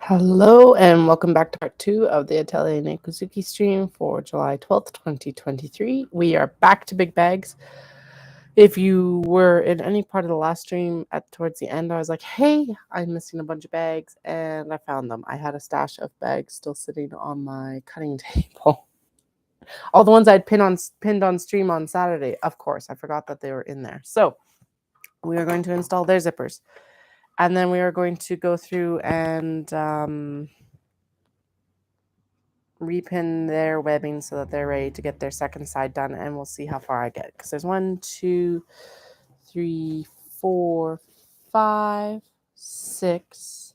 Hello and welcome back to part 2 of the Atelier Nekuzuki stream for July 12th, 2023. We are back to big bags. If you were in any part of the last stream towards the end, I was like, hey, I'm missing a bunch of bags, and I found them. I had a stash of bags still sitting on my cutting table. All the ones I'd pinned on stream on Saturday, of course. I forgot that they were in there. So we are going to install their zippers. And then we are going to go through and repin their webbing so that they're ready to get their second side done, and we'll see how far I get. Because there's 1, 2, 3, 4, 5, 6,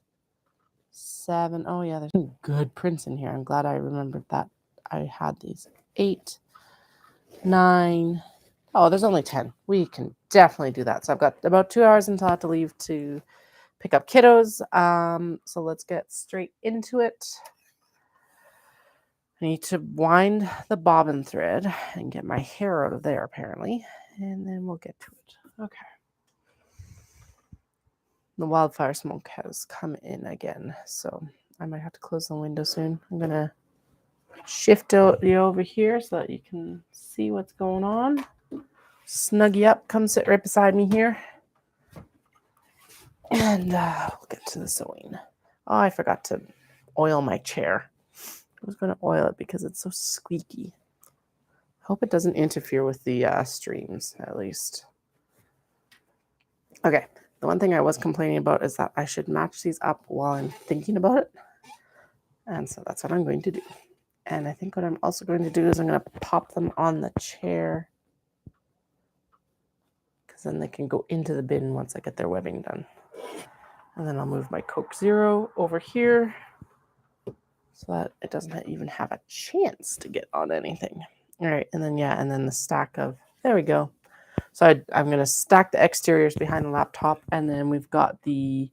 7. Oh yeah, there's some good prints in here. I'm glad I remembered that I had these. 8, 9. Oh, there's only 10. We can definitely do that. So I've got about 2 hours until I have to leave to pick up kiddos. So let's get straight into it. I need to wind the bobbin thread and get my hair out of there, apparently, and then we'll get to it. Okay. The wildfire smoke has come in again, so I might have to close the window soon. I'm going to shift you over here so that you can see what's going on. Snug you up. Come sit right beside me here. And we'll get to the sewing. Oh, I forgot to oil my chair. I was going to oil it because it's so squeaky. Hope it doesn't interfere with the streams, at least. Okay, the one thing I was complaining about is that I should match these up while I'm thinking about it. And so that's what I'm going to do. And I think what I'm also going to do is I'm going to pop them on the chair, because then they can go into the bin once I get their webbing done. And then I'll move my Coke Zero over here so that it doesn't even have a chance to get on anything. All right, and then the stack of, there we go. So I'm going to stack the exteriors behind the laptop, and then we've got the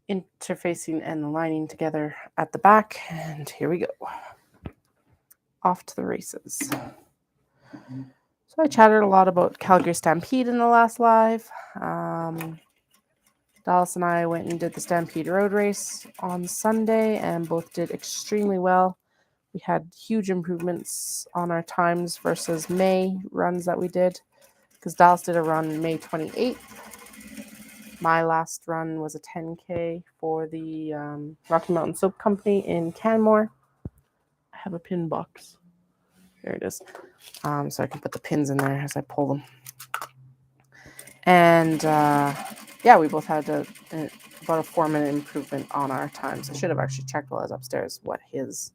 interfacing and the lining together at the back, and here we go. Off to the races. So I chatted a lot about Calgary Stampede in the last live. Dallas and I went and did the Stampede Road Race on Sunday, and both did extremely well. We had huge improvements on our times versus May runs that we did, because Dallas did a run May 28th. My last run was a 10K for the Rocky Mountain Soap Company in Canmore. I have a pin box. There it is. So I can put the pins in there as I pull them. And we both had about a 4-minute improvement on our times. I should have actually checked while I was upstairs what his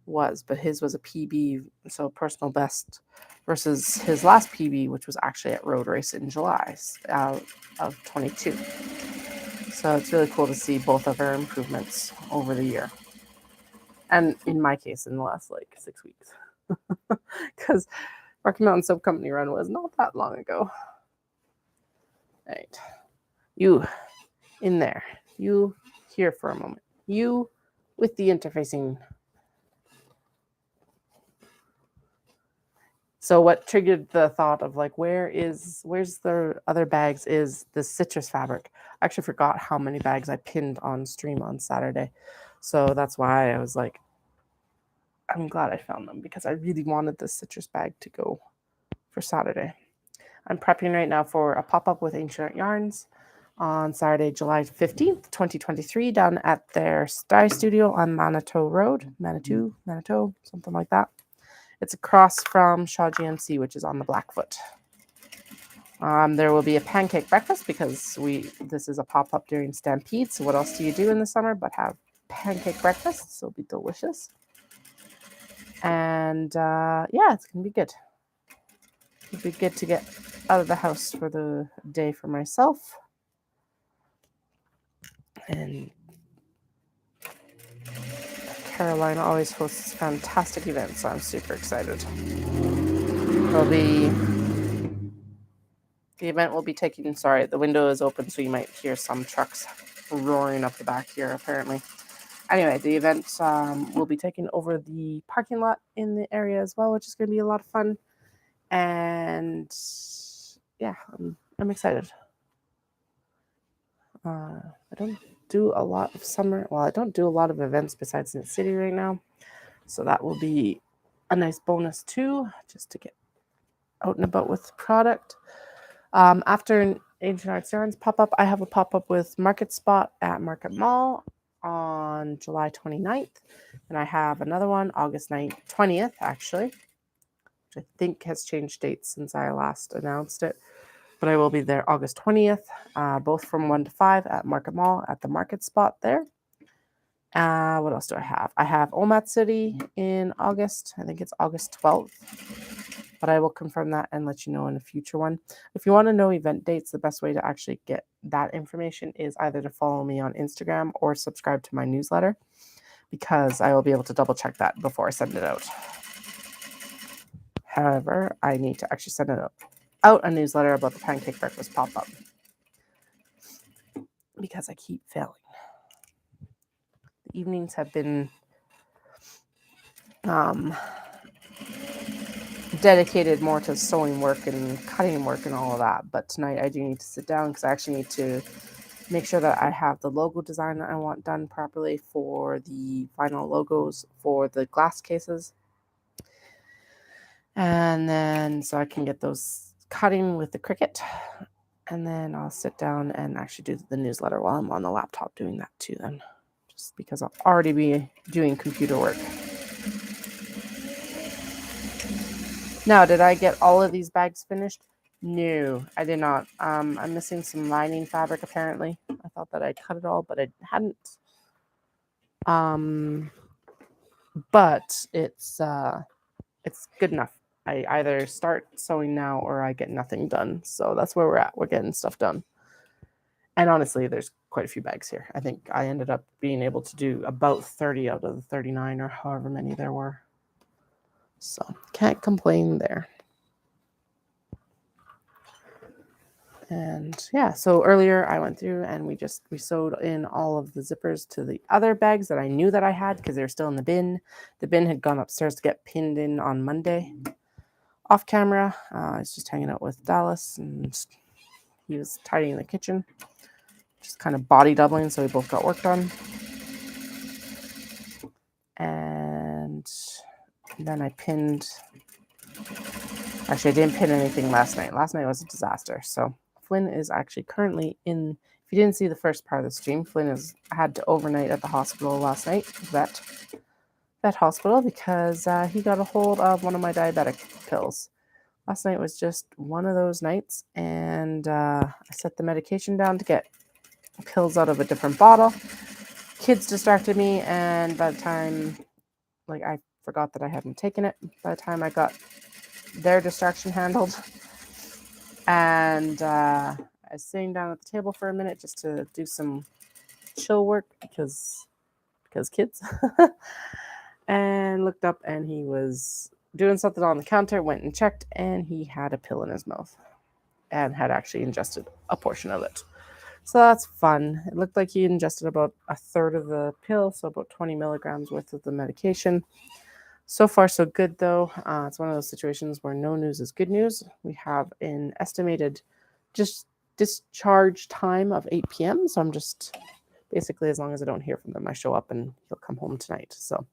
was, but his was a PB, so personal best, versus his last PB, which was actually at Road Race in July of 22. So it's really cool to see both of our improvements over the year. And in my case, in the last 6 weeks. Because Rocky Mountain Soap Company run was not that long ago. All right. You in there. You here for a moment. You with the interfacing. So what triggered the thought of where's the other bags is the citrus fabric. I actually forgot how many bags I pinned on stream on Saturday. So that's why I was like, I'm glad I found them, because I really wanted the citrus bag to go for Saturday. I'm prepping right now for a pop-up with Ancient Yarns on Saturday, July 15th, 2023, down at their dye studio on Manitou Road, Manitou, something like that. It's across from Shaw GMC, which is on the Blackfoot. There will be a pancake breakfast, because this is a pop-up during Stampede. So what else do you do in the summer but have pancake breakfast? So it'll be delicious. And it's going to be good. It'll be good to get out of the house for the day for myself. And Carolina always hosts fantastic events, so I'm super excited. The event will be taking, the window is open, so you might hear some trucks roaring up the back here, apparently. Anyway, the event will be taking over the parking lot in the area as well, which is going to be a lot of fun. And I'm excited. I don't do a lot of summer. Well, I don't do a lot of events besides in the city right now. So that will be a nice bonus too, just to get out and about with the product. After an Ancient Art Errands pop-up, I have a pop-up with Market Spot at Market Mall on July 29th. And I have another one August 20th, actually, which I think has changed dates since I last announced it. But I will be there August 20th, both from 1 to 5 at Market Mall at the Market Spot there. What else do I have? I have Omat City in August. I think it's August 12th. But I will confirm that and let you know in a future one. If you want to know event dates, the best way to actually get that information is either to follow me on Instagram or subscribe to my newsletter, because I will be able to double check that before I send it out. However, I need to actually send out a newsletter about the Pancake Breakfast pop-up, because I keep failing. The evenings have been dedicated more to sewing work and cutting work and all of that. But tonight I do need to sit down because I actually need to make sure that I have the logo design that I want done properly for the final logos for the glass cases. And then so I can get those cutting with the Cricut. And then I'll sit down and actually do the newsletter while I'm on the laptop doing that too then. Just because I'll already be doing computer work. Now, did I get all of these bags finished? No, I did not. I'm missing some lining fabric apparently. I thought that I cut it all, but I hadn't. But it's good enough. I either start sewing now or I get nothing done. So that's where we're at. We're getting stuff done. And honestly, there's quite a few bags here. I think I ended up being able to do about 30 out of the 39 or however many there were. So can't complain there. And yeah, so earlier I went through and we sewed in all of the zippers to the other bags that I knew that I had because they're still in the bin. The bin had gone upstairs to get pinned in on Monday. Off camera, I was just hanging out with Dallas and he was tidying the kitchen, just kind of body doubling, so we both got work done. And then I pinned. Actually, I didn't pin anything last night. Last night was a disaster. So Flynn is actually currently in. If you didn't see the first part of the stream, Flynn had to overnight at the hospital last night, vet hospital, because he got a hold of one of my diabetic pills. Last night was just one of those nights, and I set the medication down to get pills out of a different bottle. Kids distracted me, and by the time, I forgot that I hadn't taken it. By the time I got their distraction handled, and I was sitting down at the table for a minute just to do some chill work because kids, and looked up and he was doing something on the counter, went and checked, and he had a pill in his mouth and had actually ingested a portion of it. So that's fun. It looked like he ingested about a third of the pill, so about 20 milligrams worth of the medication. So far, so good, though. It's one of those situations where no news is good news. We have an estimated discharge time of 8 p.m., so I'm just basically, as long as I don't hear from them, I show up and he'll come home tonight. So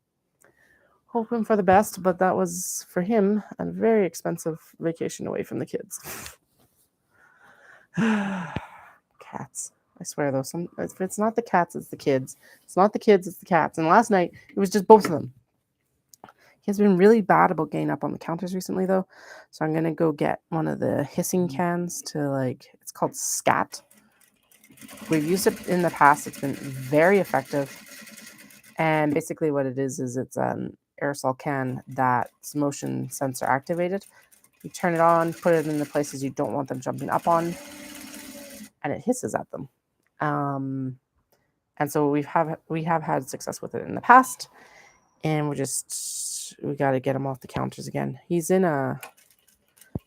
hoping for the best, but that was, for him, a very expensive vacation away from the kids. Cats. I swear, though, if it's not the cats, it's the kids. It's not the kids, it's the cats. And last night, it was just both of them. He has been really bad about getting up on the counters recently, though. So I'm going to go get one of the hissing cans to, it's called Scat. We've used it in the past. It's been very effective. And basically what it is it's an aerosol can that's motion sensor activated. You turn it on, put it in the places you don't want them jumping up on, and it hisses at them. And so we have had success with it in the past, and we got to get him off the counters again. He's in a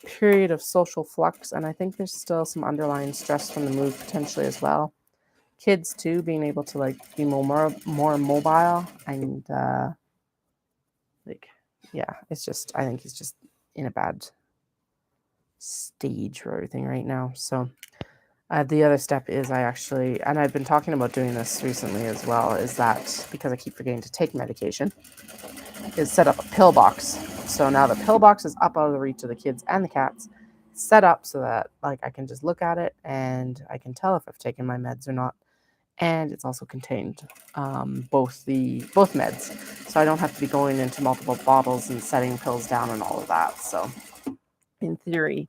period of social flux, and I think there's still some underlying stress from the move potentially as well. Kids too, being able to be more mobile, and it's just, I think he's just in a bad stage for everything right now. So The other step is and I've been talking about doing this recently as well, is that because I keep forgetting to take medication, is set up a pill box. So now the pill box is up out of the reach of the kids and the cats, set up so that like I can just look at it and I can tell if I've taken my meds or not. And it's also contained both meds, so I don't have to be going into multiple bottles and setting pills down and all of that. So in theory,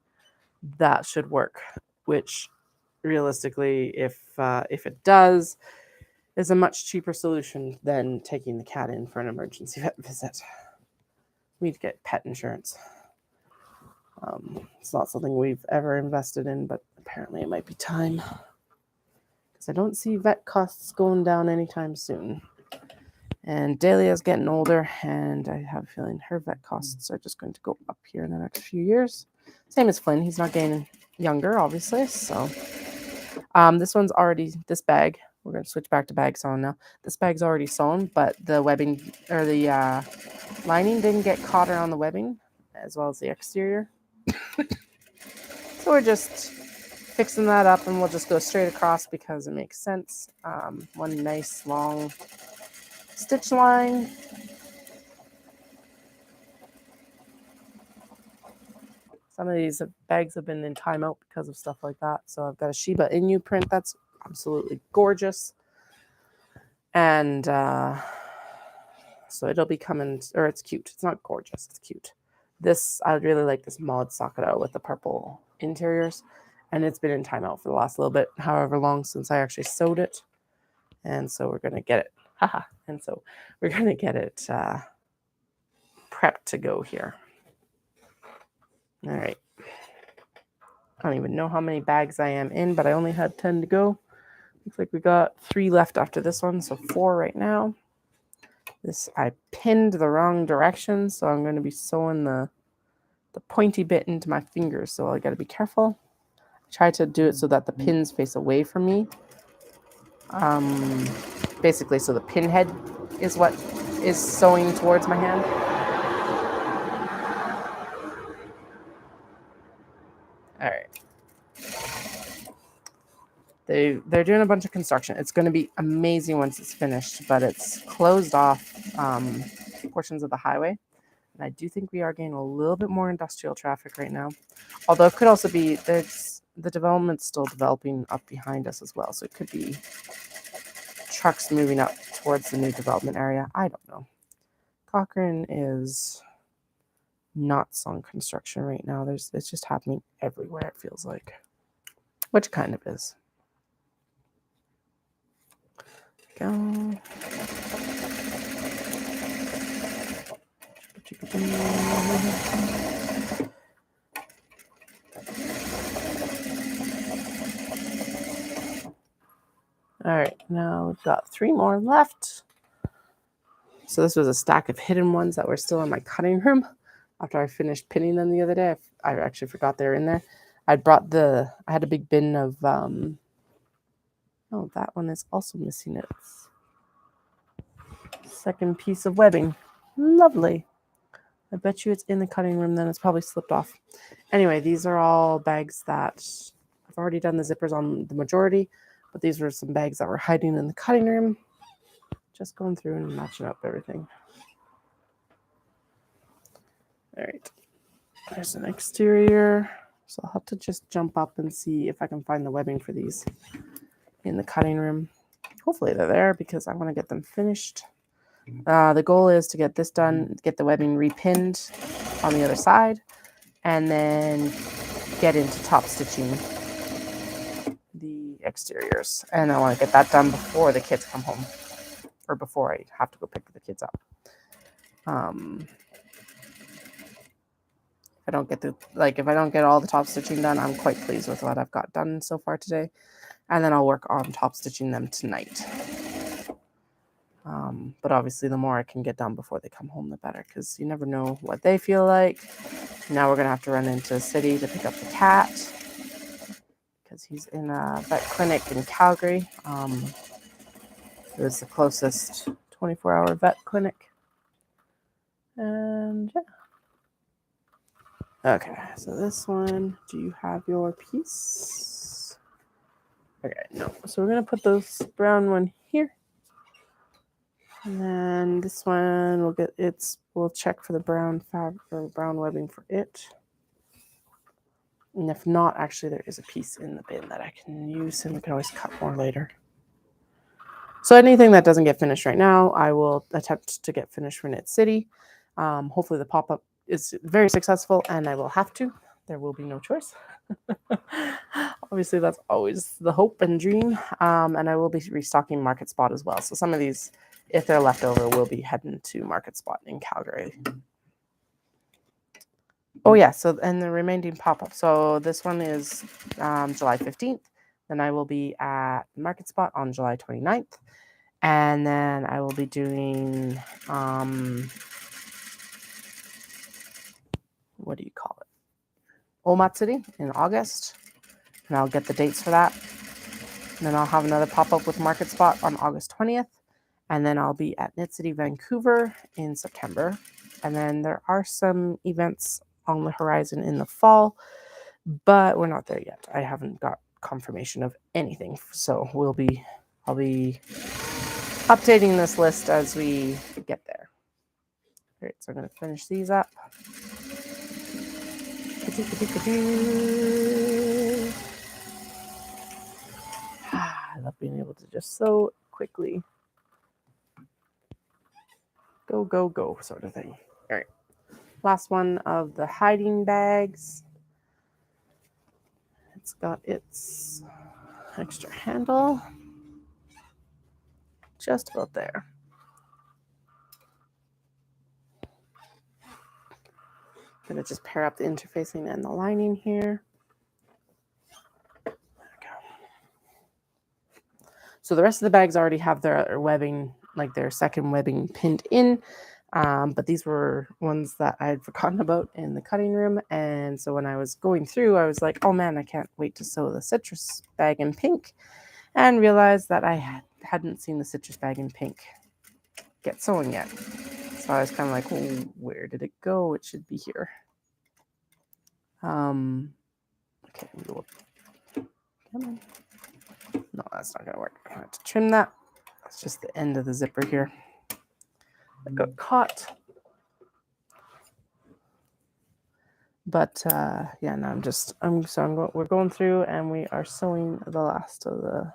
that should work, which realistically, if it does, is a much cheaper solution than taking the cat in for an emergency vet visit. We need to get pet insurance. It's not something we've ever invested in, but apparently it might be time, because I don't see vet costs going down anytime soon. And Dahlia's getting older, and I have a feeling her vet costs are just going to go up here in the next few years. Same as Flynn. He's not getting younger, obviously. So this bag, we're going to switch back to bag sewing now. This bag's already sewn, but the webbing, or the lining didn't get caught around the webbing, as well as the exterior. So we're just fixing that up, and we'll just go straight across because it makes sense. One nice long stitch line. Some of these bags have been in timeout because of stuff like that. So I've got a Shiba Inu print that's absolutely gorgeous. And so it'll be coming, or it's cute. It's not gorgeous, it's cute. I really like this mod socket with the purple interiors. And it's been in timeout for the last little bit, however long since I actually sewed it. And so we're going to get it. Haha. And so we're going to get it prepped to go here. All right. I don't even know how many bags I am in, but I only had 10 to go. Looks like we got 3 left after this one, so 4 right now. I pinned the wrong direction, so I'm going to be sewing the pointy bit into my fingers, so I got to be careful. I try to do it so that the pins face away from me. Basically, so the pin head is what is sewing towards my hand. All right. They're doing a bunch of construction. It's going to be amazing once it's finished, but it's closed off portions of the highway. And I do think we are getting a little bit more industrial traffic right now. Although it could also be the development's still developing up behind us as well. So it could be trucks moving up towards the new development area. I don't know. Cochrane is not on construction right now. It's just happening everywhere, it feels like. Which kind of is. Go. All right, now we've got 3 more left. So this was a stack of hidden ones that were still in my cutting room after I finished pinning them the other day. I actually forgot they were in there. I had a big bin of, oh, that one is also missing its second piece of webbing. Lovely. I bet you it's in the cutting room, then it's probably slipped off. Anyway, these are all bags that I've already done the zippers on the majority, but these were some bags that were hiding in the cutting room. Just going through and matching up everything. All right. There's an exterior. So I'll have to just jump up and see if I can find the webbing for these in the cutting room. Hopefully they're there because I want to get them finished. The goal is to get this done, get the webbing repinned on the other side, and then get into top stitching the exteriors. And I want to get that done before the kids come home, or before I have to go pick the kids up. If I don't get all the top stitching done, I'm quite pleased with what I've got done so far today. And then I'll work on top stitching them tonight. But obviously the more I can get done before they come home, the better, because you never know what they feel like. Now we're going to have to run into the city to pick up the cat because he's in a vet clinic in Calgary. It was the closest 24-hour vet clinic. And yeah. Okay, so this one, do you have your piece? Okay, no. So we're gonna put this brown one here. And then this one we'll get we'll check for the brown fabric or brown webbing for it. And if not, actually there is a piece in the bin that I can use and we can always cut more later. So anything that doesn't get finished right now, I will attempt to get finished for Knit City. Hopefully the pop-up is very successful and I will have to. There will be no choice. Obviously, that's always the hope and dream. And I will be restocking Market Spot as well. So some of these, if they're left over, will be heading to Market Spot in Calgary. Oh yeah, so and the remaining pop-up. So this one is July 15th. Then I will be at Market Spot on July 29th. And then I will be doing, what do you call it? Omat City in August. And I'll get the dates for that. And then I'll have another pop-up with Market Spot on August 20th. And then I'll be at Knit City Vancouver in September. And then there are some events on the horizon in the fall, but we're not there yet. I haven't got confirmation of anything. So I'll be updating this list as we get there. All right, so I'm going to finish these up. I love being able to just so quickly go, go, go sort of thing. All right. Last one of the hiding bags. It's got its extra handle just about there. I'm going to just pair up the interfacing and the lining here. There we go. So the rest of the bags already have their webbing, like their second webbing pinned in. But these were ones that I had forgotten about in the cutting room. And so when I was going through, I was like, oh man, I can't wait to sew the citrus bag in pink. And realized that I hadn't seen the citrus bag in pink get sewing yet. So I was kind of like, oh, where did it go? It should be here. Okay, come on. No, that's not gonna work. I have to trim that. That's just the end of the zipper here. It got caught. But yeah, no, we're going through and we are sewing the last of the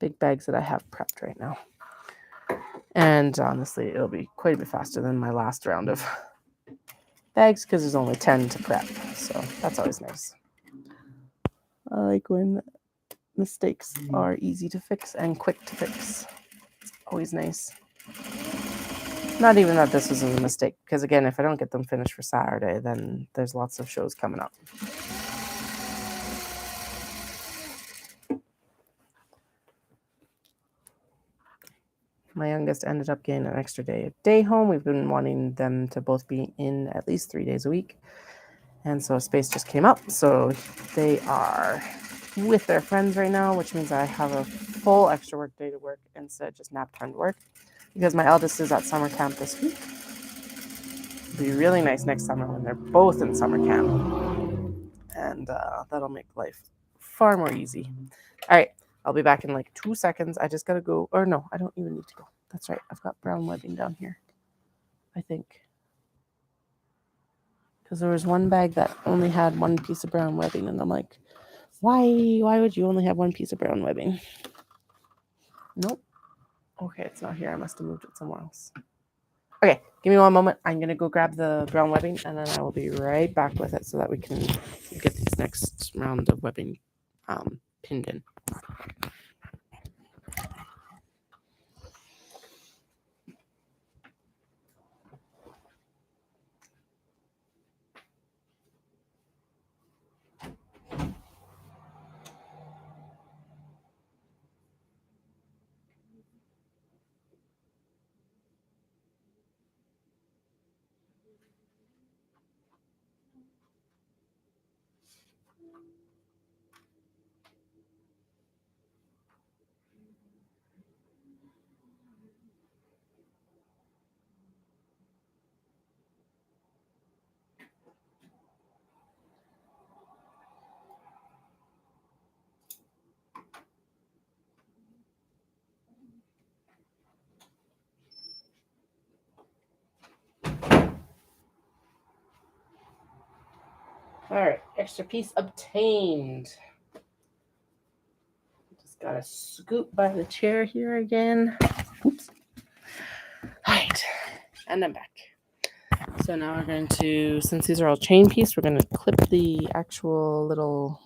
big bags that I have prepped right now. And honestly, it'll be quite a bit faster than my last round of bags because there's only 10 to prep. So that's always nice. I like when mistakes are easy to fix and quick to fix. It's always nice. Not even that this was a mistake, because again, if I don't get them finished for Saturday, then there's lots of shows coming up. My youngest ended up getting an extra day home. We've been wanting them to both be in at least 3 days a week. And so space just came up. So they are with their friends right now, which means I have a full extra work day to work instead of just nap time to work. Because my eldest is at summer camp this week. It'll be really nice next summer when they're both in summer camp. And that'll make life far more easy. All right. I'll be back in like 2 seconds. I just got to go. Or no, I don't even need to go. That's right. I've got brown webbing down here, I think. Because there was one bag that only had one piece of brown webbing. And I'm like, why would you only have one piece of brown webbing? Nope. Okay, it's not here. I must have moved it somewhere else. Okay, give me one moment. I'm going to go grab the brown webbing and then I will be right back with it so that we can get this next round of webbing pinned in. All right, extra piece obtained. Just gotta scoop by the chair here again. Oops. All right, and I'm back. So now we're going to, since these are all chain piece, we're going to clip the actual little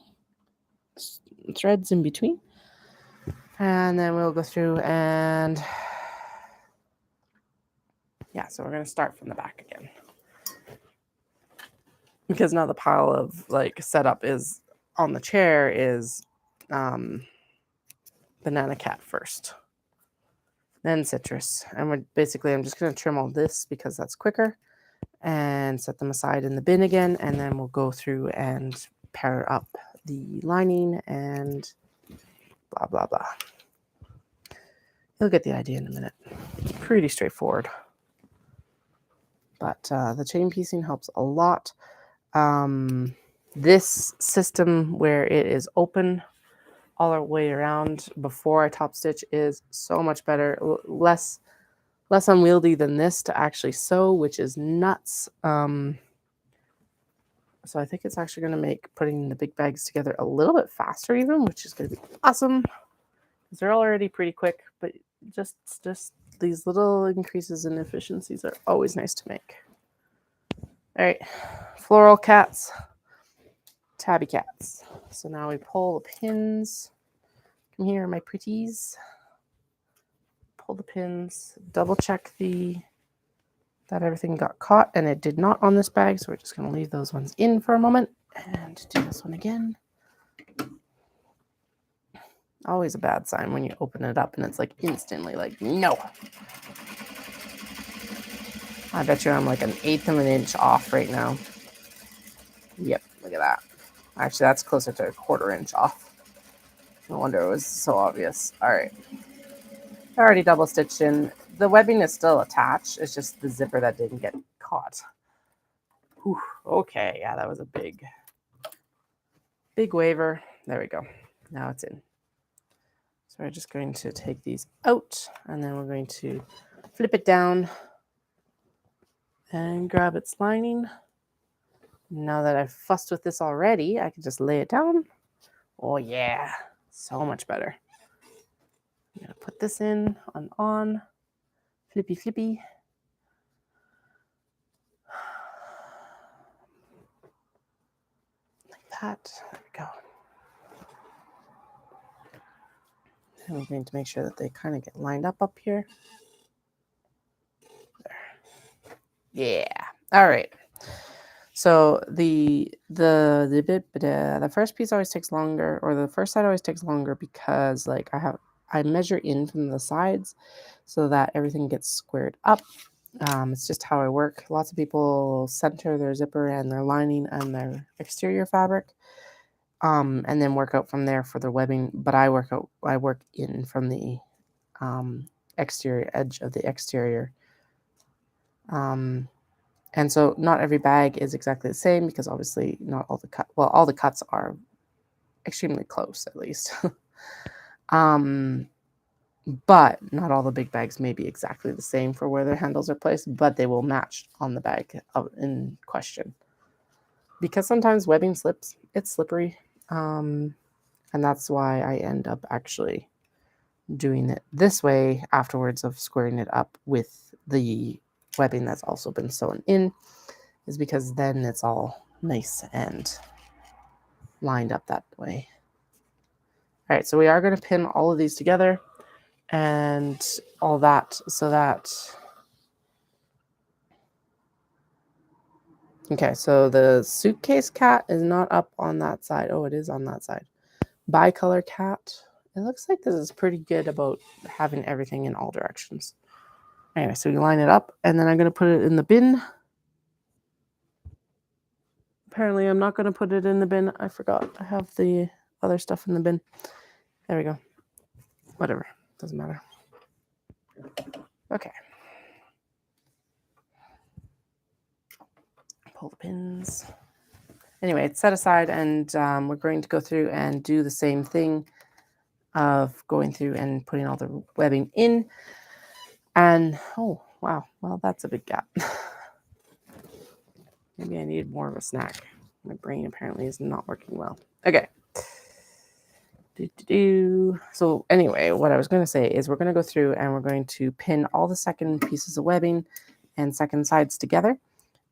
threads in between. And then we'll go through and, yeah, so we're going to start from the back again. Because now the pile of like setup is on the chair is banana cat first, then citrus. And I'm just going to trim all this because that's quicker and set them aside in the bin again. And then we'll go through and pair up the lining and blah, blah, blah. You'll get the idea in a minute. Pretty straightforward. But the chain piecing helps a lot. This system where it is open all the way around before I top stitch is so much better. Less unwieldy than this to actually sew, which is nuts. So I think it's actually going to make putting the big bags together a little bit faster even, which is going to be awesome. Because they're already pretty quick, but just these little increases in efficiencies are always nice to make. All right, floral cats, tabby cats. So now we pull the pins. Come here, my pretties. Pull the pins, double check that everything got caught, and it did not on this bag, so we're just going to leave those ones in for a moment and do this one again. Always a bad sign when you open it up and it's like instantly like, no. I bet you I'm like 1/8 of an inch off right now. Yep, look at that. Actually, that's closer to 1/4 inch off. No wonder it was so obvious. All right. I already double stitched in. The webbing is still attached. It's just the zipper that didn't get caught. Whew, okay, yeah, that was a big waver. There we go. Now it's in. So we're just going to take these out, and then we're going to flip it down and grab its lining. Now that I've fussed with this already, I can just lay it down. Oh yeah, so much better. I'm gonna put this in on, flippy flippy. Like that, there we go. And we're going to make sure that they kind of get lined up here. There. Yeah, all right. So the first piece always takes longer, or the first side always takes longer because like I measure in from the sides so that everything gets squared up. It's just how I work. Lots of people center their zipper and their lining and their exterior fabric, and then work out from there for the webbing. But I work in from the exterior edge of the exterior. And so not every bag is exactly the same because obviously not all the all the cuts are extremely close at least. But not all the big bags may be exactly the same for where their handles are placed, but they will match on the bag in question. Because sometimes webbing slips, it's slippery. And that's why I end up actually doing it this way afterwards of squaring it up with the webbing that's also been sewn in, is because then it's all nice and lined up that way. All right, so we are going to pin all of these together and all that so that, okay, so the suitcase cat is not up on that side. Oh, it is on that side. Bicolor cat. It looks like this is pretty good about having everything in all directions. Anyway, so you line it up, and then I'm going to put it in the bin. Apparently, I'm not going to put it in the bin. I forgot. I have the other stuff in the bin. There we go. Whatever. Doesn't matter. Okay. Pull the pins. Anyway, it's set aside, and we're going to go through and do the same thing of going through and putting all the webbing in. And, oh, wow. Well, that's a big gap. Maybe I need more of a snack. My brain apparently is not working well. Okay. So anyway, what I was going to say is we're going to go through and we're going to pin all the second pieces of webbing and second sides together.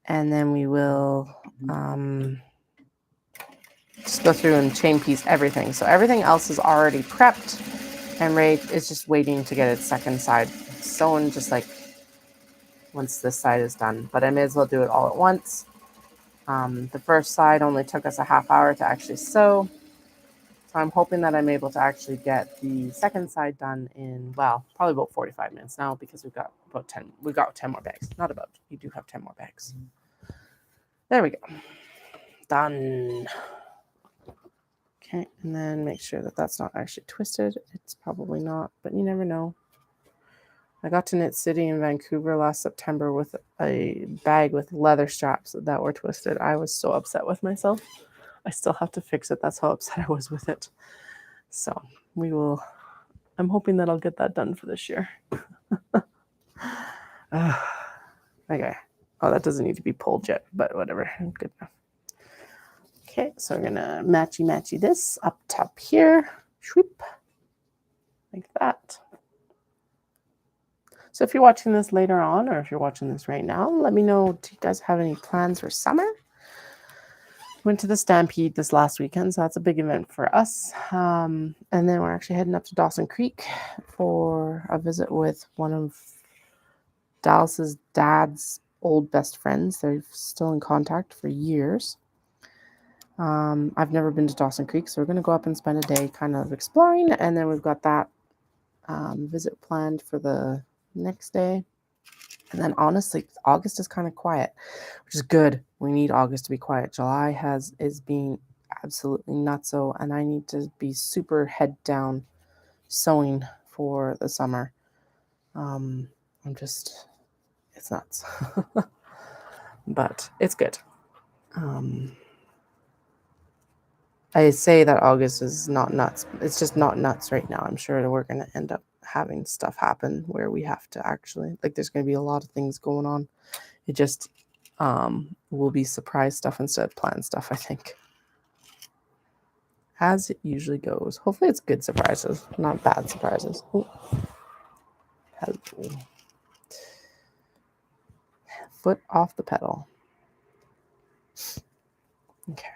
And then we will just go through and chain piece everything. So everything else is already prepped and Ray is just waiting to get its second side sewn, just like once this side is done. But I may as well do it all at once. The first side only took us a half hour to actually sew. So I'm hoping that I'm able to actually get the second side done in, well, probably about 45 minutes now because we've got 10 more bags. Not about, you do have 10 more bags. There we go. Done. Okay, and then make sure that that's not actually twisted. It's probably not, but you never know. I got to Knit City in Vancouver last September with a bag with leather straps that were twisted. I was so upset with myself. I still have to fix it. That's how upset I was with it. So I'm hoping that I'll get that done for this year. Okay. Oh, that doesn't need to be pulled yet, but whatever. Good enough. Okay, so we're gonna matchy this up top here. Swoop. Like that. So if you're watching this later on, or if you're watching this right now, let me know, do you guys have any plans for summer? Went to the Stampede this last weekend, so that's a big event for us. And then we're actually heading up to Dawson Creek for a visit with one of Dallas's dad's old best friends. They're still in contact for years. I've never been to Dawson Creek, so we're going to go up and spend a day kind of exploring, and then we've got that visit planned for the next day. And then honestly, August is kind of quiet, which is good. We need August to be quiet. July is being absolutely nutso, and I need to be super head down sewing for the summer. It's nuts. But it's good. I say that August is not nuts. It's just not nuts right now. I'm sure that we're going to end up having stuff happen where we have to actually, like, there's going to be a lot of things going on. It just will be surprise stuff instead of planned stuff, I think. As it usually goes. Hopefully it's good surprises, not bad surprises. Ooh. Hello. Foot off the pedal. Okay.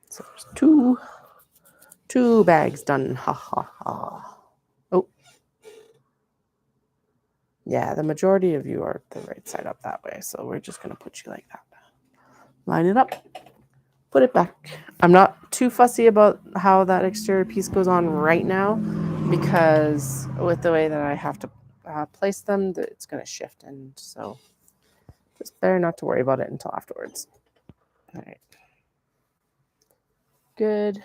So there's two bags done. Ha ha ha. Oh. Yeah, the majority of you are the right side up that way, so we're just going to put you like that. Line it up. Put it back. I'm not too fussy about how that exterior piece goes on right now because with the way that I have to place them, it's going to shift, and so just better not to worry about it until afterwards. All right. Good.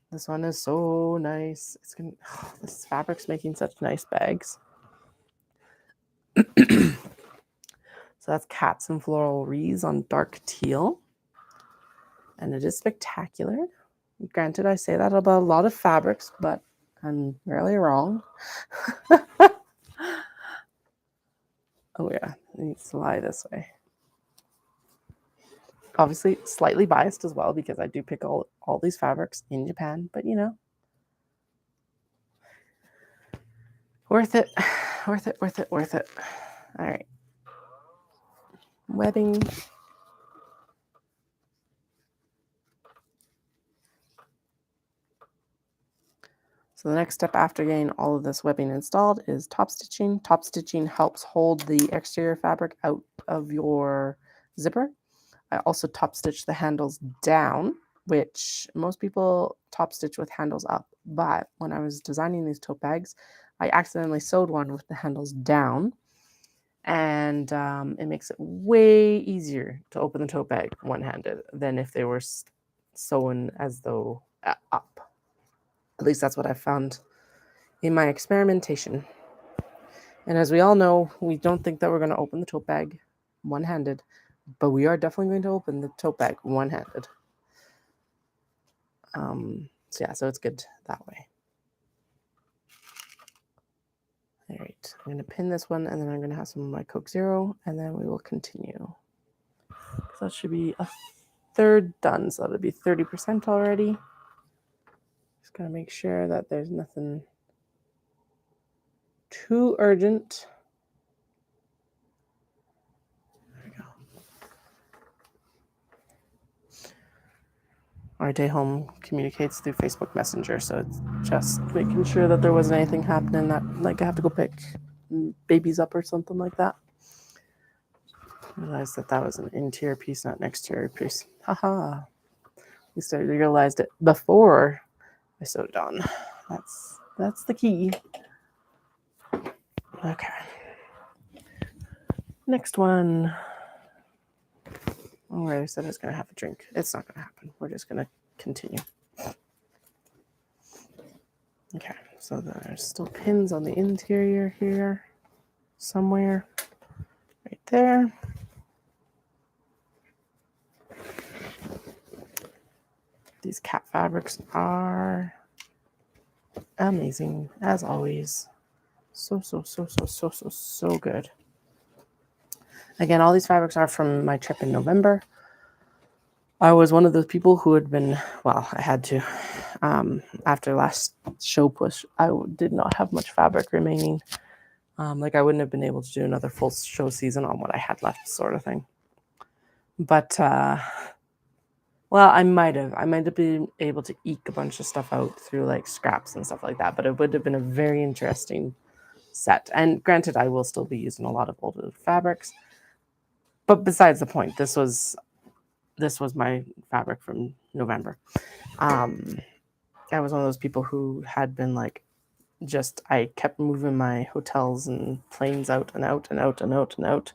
This one is so nice. This fabric's making such nice bags. So that's Cats and Floral Wreaths on dark teal. And it is spectacular. Granted, I say that about a lot of fabrics, but I'm rarely wrong. Oh yeah, it needs to lie this way. Obviously, slightly biased as well because I do pick all these fabrics in Japan, but you know. Worth it. Worth it. All right. Webbing. So the next step after getting all of this webbing installed is top stitching. Top stitching helps hold the exterior fabric out of your zipper. I also top stitch the handles down, which most people top stitch with handles up. But when I was designing these tote bags, I accidentally sewed one with the handles down. And it makes it way easier to open the tote bag one-handed than if they were sewn as though up. At least that's what I found in my experimentation. And as we all know, we don't think that we're going to open the tote bag one-handed, but we are definitely going to open the tote bag one-handed. So it's good that way. All right, I'm going to pin this one, and then I'm going to have some of my Coke Zero, and then we will continue. So that should be a third done, so that'll be 30% already. Just got to make sure that there's nothing too urgent. There we go. Our day home communicates through Facebook Messenger, so it's just making sure that there wasn't anything happening that, like, I have to go pick babies up or something like that. I realized that was an interior piece, not an exterior piece. Haha. At least I realized it before I sewed it on. That's the key. Okay. Next one. All right, I said I was going to have a drink. It's not going to happen. We're just going to continue. Okay, so there's still pins on the interior here somewhere. Right there. These cat fabrics are amazing, as always. So good. Again, all these fabrics are from my trip in November. I was one of those people who had been, well, I had to, after last show push, I did not have much fabric remaining. Like I wouldn't have been able to do another full show season on what I had left, sort of thing. But, well, I might have been able to eke a bunch of stuff out through like scraps and stuff like that, but it would have been a very interesting set. And granted, I will still be using a lot of older fabrics, but besides the point, this was my fabric from November. I was one of those people who had been like, I kept moving my hotels and planes out and out and out and out and out,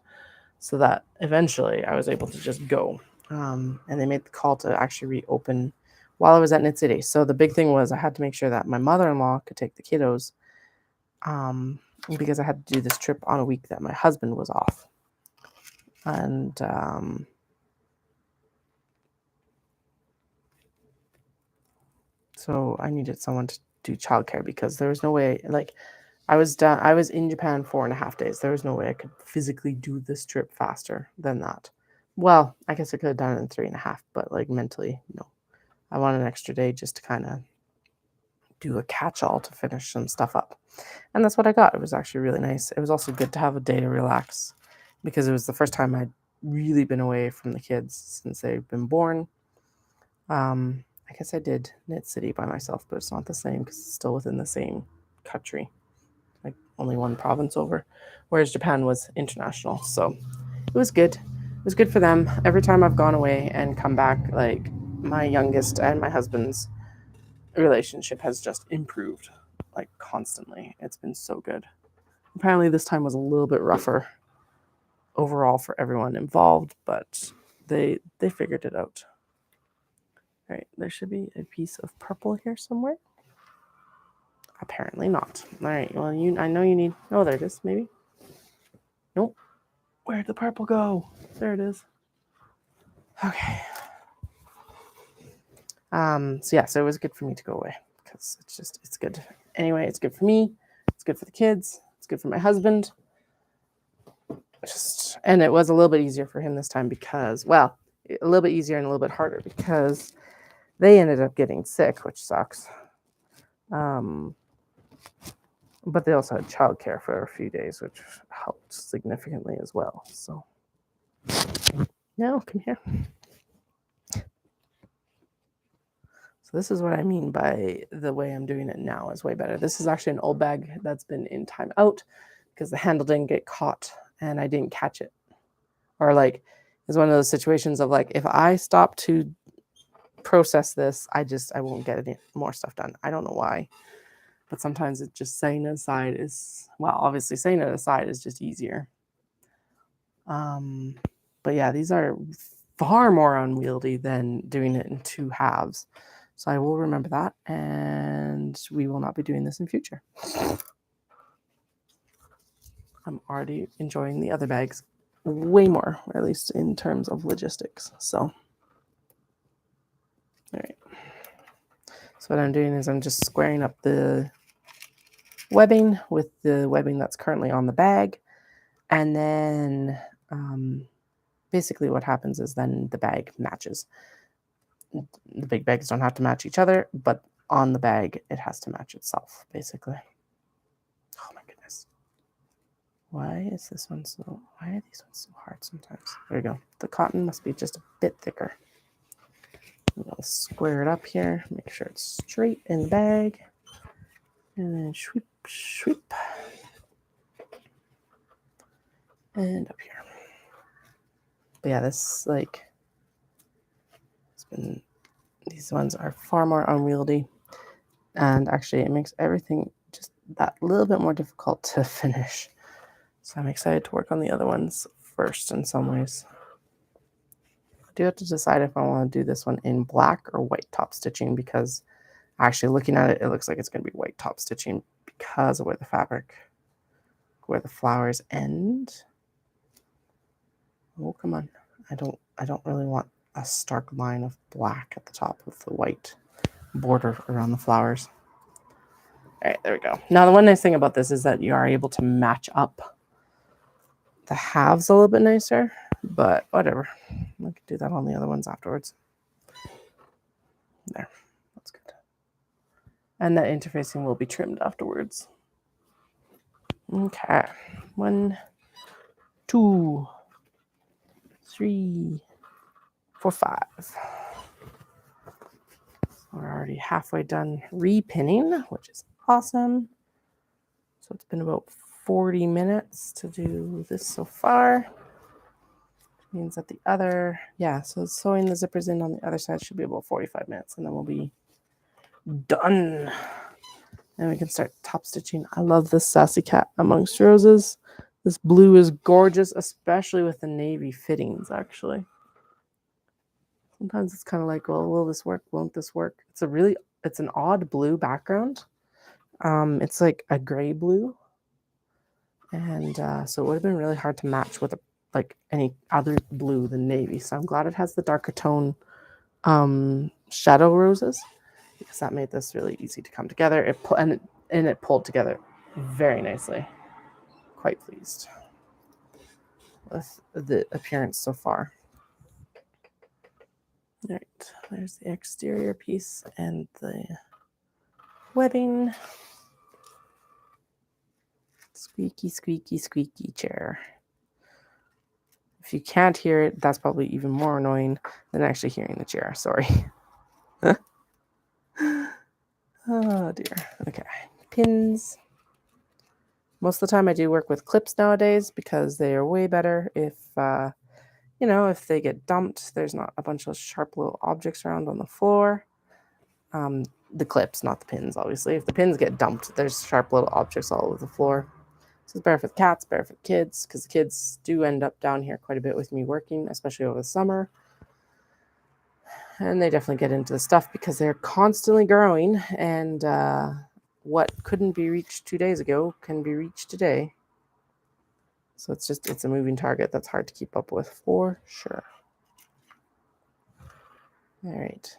so that eventually I was able to just go. And they made the call to actually reopen while I was at Knit City. So the big thing was I had to make sure that my mother-in-law could take the kiddos, because I had to do this trip on a week that my husband was off. And so I needed someone to do childcare because there was no way, like, I was in Japan 4.5 days. There was no way I could physically do this trip faster than that. Well, I guess I could have done it in 3.5, but like mentally, no. I wanted an extra day just to kind of do a catch-all to finish some stuff up. And that's what I got. It was actually really nice. It was also good to have a day to relax because it was the first time I'd really been away from the kids since they've been born. I guess I did Knit City by myself, but it's not the same because it's still within the same country, like only one province over, whereas Japan was international. So it was good. It was good for them. Every time I've gone away and come back, like my youngest and my husband's relationship has just improved, like constantly. It's been so good. Apparently this time was a little bit rougher overall for everyone involved, but they figured it out. All right, there should be a piece of purple here somewhere. Apparently not. All right, well, I know you need, oh, there it is, maybe. Nope. Where'd the purple go? There it is. Okay. So it was good for me to go away because it's good. Anyway, it's good for me. It's good for the kids. It's good for my husband. And it was a little bit easier for him this time because, well, a little bit easier and a little bit harder because they ended up getting sick, which sucks. But they also had childcare for a few days, which helped significantly as well. So, no, come here. So this is what I mean by the way I'm doing it now is way better. This is actually an old bag that's been in time out because the handle didn't get caught and I didn't catch it. Or like, it's one of those situations of like, if I stop to process this, I won't get any more stuff done. I don't know why, but sometimes it's just setting it aside is, well, obviously setting it aside is just easier. But yeah, these are far more unwieldy than doing it in 2 halves. So I will remember that, and we will not be doing this in future. I'm already enjoying the other bags way more, at least in terms of logistics. So, all right. So what I'm doing is I'm just squaring up the webbing with the webbing that's currently on the bag. And then basically what happens is then the bag matches. The big bags don't have to match each other, but on the bag, it has to match itself, basically. Oh my goodness. Why are these ones so hard sometimes? There we go. The cotton must be just a bit thicker. I'll square it up here, make sure it's straight in the bag. And then sweep, sweep. And up here. But yeah, these ones are far more unwieldy. And actually it makes everything just that little bit more difficult to finish. So I'm excited to work on the other ones first in some ways. I do have to decide if I want to do this one in black or white top stitching, because actually looking at it, it looks like it's going to be white top stitching because of where the flowers end. Oh, come on. I don't really want a stark line of black at the top with the white border around the flowers. All right, there we go. Now, the one nice thing about this is that you are able to match up the halves a little bit nicer, but whatever. I can do that on the other ones afterwards. There, that's good. And that interfacing will be trimmed afterwards. Okay, 1, 2, 3, 4, 5. We're already halfway done repinning, which is awesome. So it's been about 40 minutes to do this so far. Which means that the other, so sewing the zippers in on the other side should be about 45 minutes, and then we'll be done. And we can start top stitching. I love this Sassy Cat Amongst Roses. This blue is gorgeous, especially with the navy fittings, actually. Sometimes it's kind of like, well, will this work? Won't this work? It's an odd blue background. It's like a gray blue. And so it would have been really hard to match with any other blue than navy. So I'm glad it has the darker tone shadow roses, because that made this really easy to come together. It pulled together very nicely. Quite pleased with the appearance so far. All right, there's the exterior piece and the webbing. Squeaky, squeaky, squeaky chair. If you can't hear it, that's probably even more annoying than actually hearing the chair. Sorry. Oh dear. Okay, pins. Most of the time I do work with clips nowadays because they are way better if if they get dumped, there's not a bunch of sharp little objects around on the floor. The clips, not the pins, obviously. If the pins get dumped, there's sharp little objects all over the floor. So it's better for the cats, better for the kids, because the kids do end up down here quite a bit with me working, especially over the summer. And they definitely get into the stuff because they're constantly growing, and what couldn't be reached 2 days ago can be reached today. So it's a moving target that's hard to keep up with for sure. All right.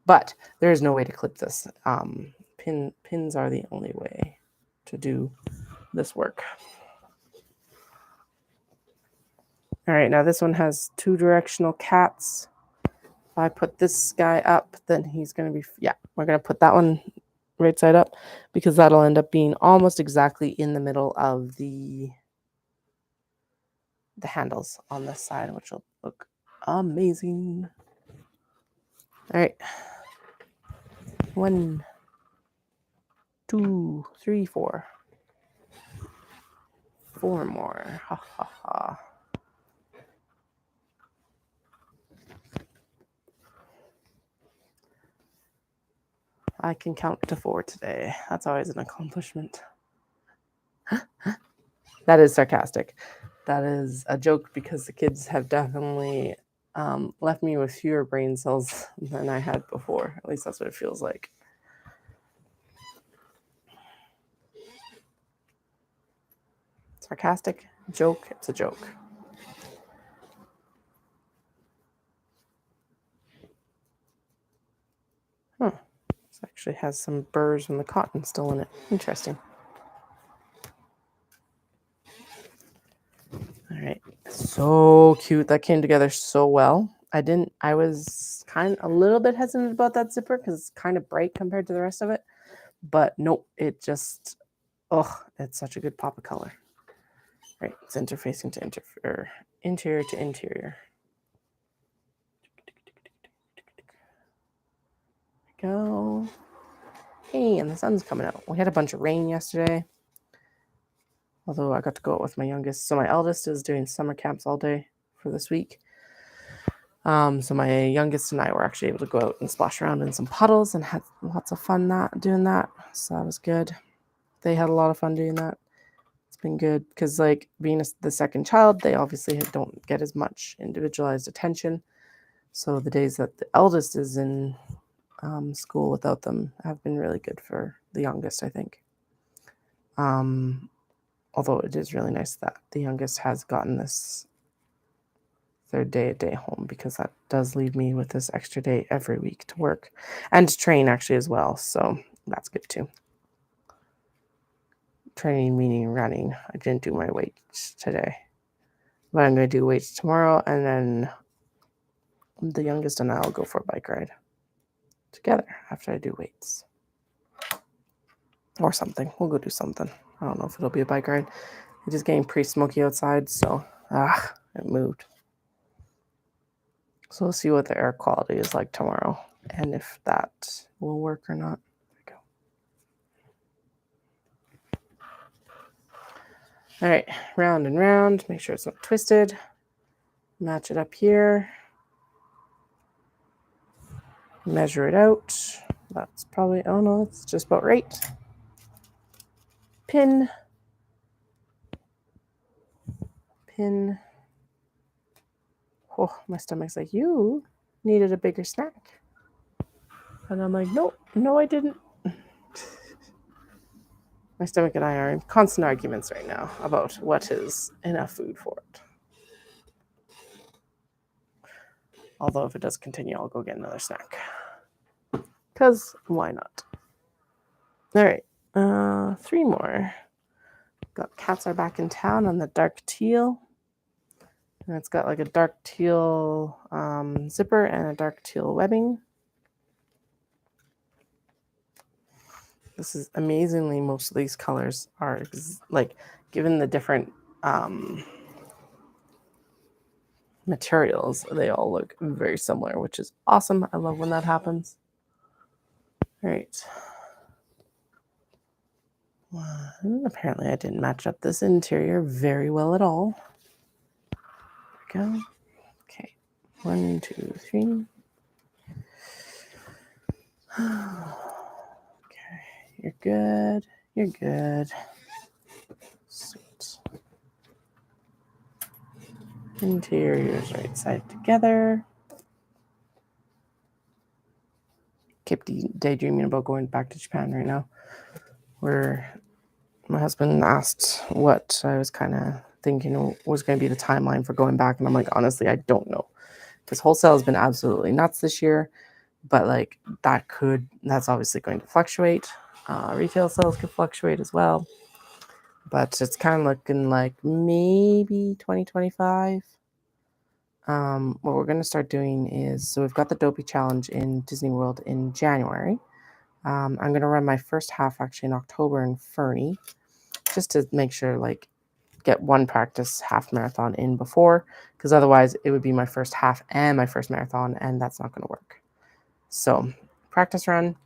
But there is no way to clip this. Pins are the only way to do this work. All right, now this one has 2 directional cats. If I put this guy up, then he's going to be, we're going to put that one right side up, because that'll end up being almost exactly in the middle of the handles on this side, which will look amazing. All right. 1, 2, 3, 4. 4 more. Ha ha ha. I can count to 4 today. That's always an accomplishment. That is sarcastic. That is a joke, because the kids have definitely left me with fewer brain cells than I had before. At least that's what it feels like. Sarcastic joke. It's a joke. This actually has some burrs from the cotton still in it. Interesting. So cute. That came together so well. I was kind of a little bit hesitant about that zipper because it's kind of bright compared to the rest of it. But nope, it just, oh, it's such a good pop of color. Right, it's interfacing to interior to interior. There we go. Hey, and the sun's coming out. We had a bunch of rain yesterday. Although I got to go out with my youngest. So my eldest is doing summer camps all day for this week. So my youngest and I were actually able to go out and splash around in some puddles and had lots of fun doing that. So that was good. They had a lot of fun doing that. It's been good because, like, being the second child, they obviously don't get as much individualized attention. So the days that the eldest is in school without them have been really good for the youngest, I think. Although it is really nice that the youngest has gotten this third day a day home, because that does leave me with this extra day every week to work and to train actually as well. So that's good too. Training meaning running. I didn't do my weights today, but I'm going to do weights tomorrow, and then the youngest and I will go for a bike ride together after I do weights or something. We'll go do something. I don't know if it'll be a bike ride. It is getting pretty smoky outside, so it moved. So we'll see what the air quality is like tomorrow and if that will work or not. There we go. All right, round and round. Make sure it's not twisted. Match it up here. Measure it out. That's probably, oh no, it's just about right. Pin. Oh, my stomach's like, you needed a bigger snack. And I'm like, no, I didn't. My stomach and I are in constant arguments right now about what is enough food for it. Although if it does continue, I'll go get another snack. Because why not? All right, 3 more. Got Cats Are Back in Town on the dark teal. And it's got like a dark teal zipper and a dark teal webbing. This is amazingly, most of these colors are like, given the different materials, they all look very similar, which is awesome. I love when that happens. All right. Apparently I didn't match up this interior very well at all. There we go. Okay. 1, 2, 3. Okay. You're good. You're good. Sweet. Interiors right side together. Keep daydreaming about going back to Japan right now. Where my husband asked what I was kind of thinking was going to be the timeline for going back, and I'm like, honestly, I don't know, because wholesale has been absolutely nuts this year, but like that's obviously going to fluctuate. Retail sales could fluctuate as well, but it's kind of looking like maybe 2025. What we're going to start doing is, so we've got the Dopey Challenge in Disney World in January. I'm going to run my first half actually in October in Fernie, just to make sure, like, get one practice half marathon in before, because otherwise it would be my first half and my first marathon, and that's not going to work. So practice run.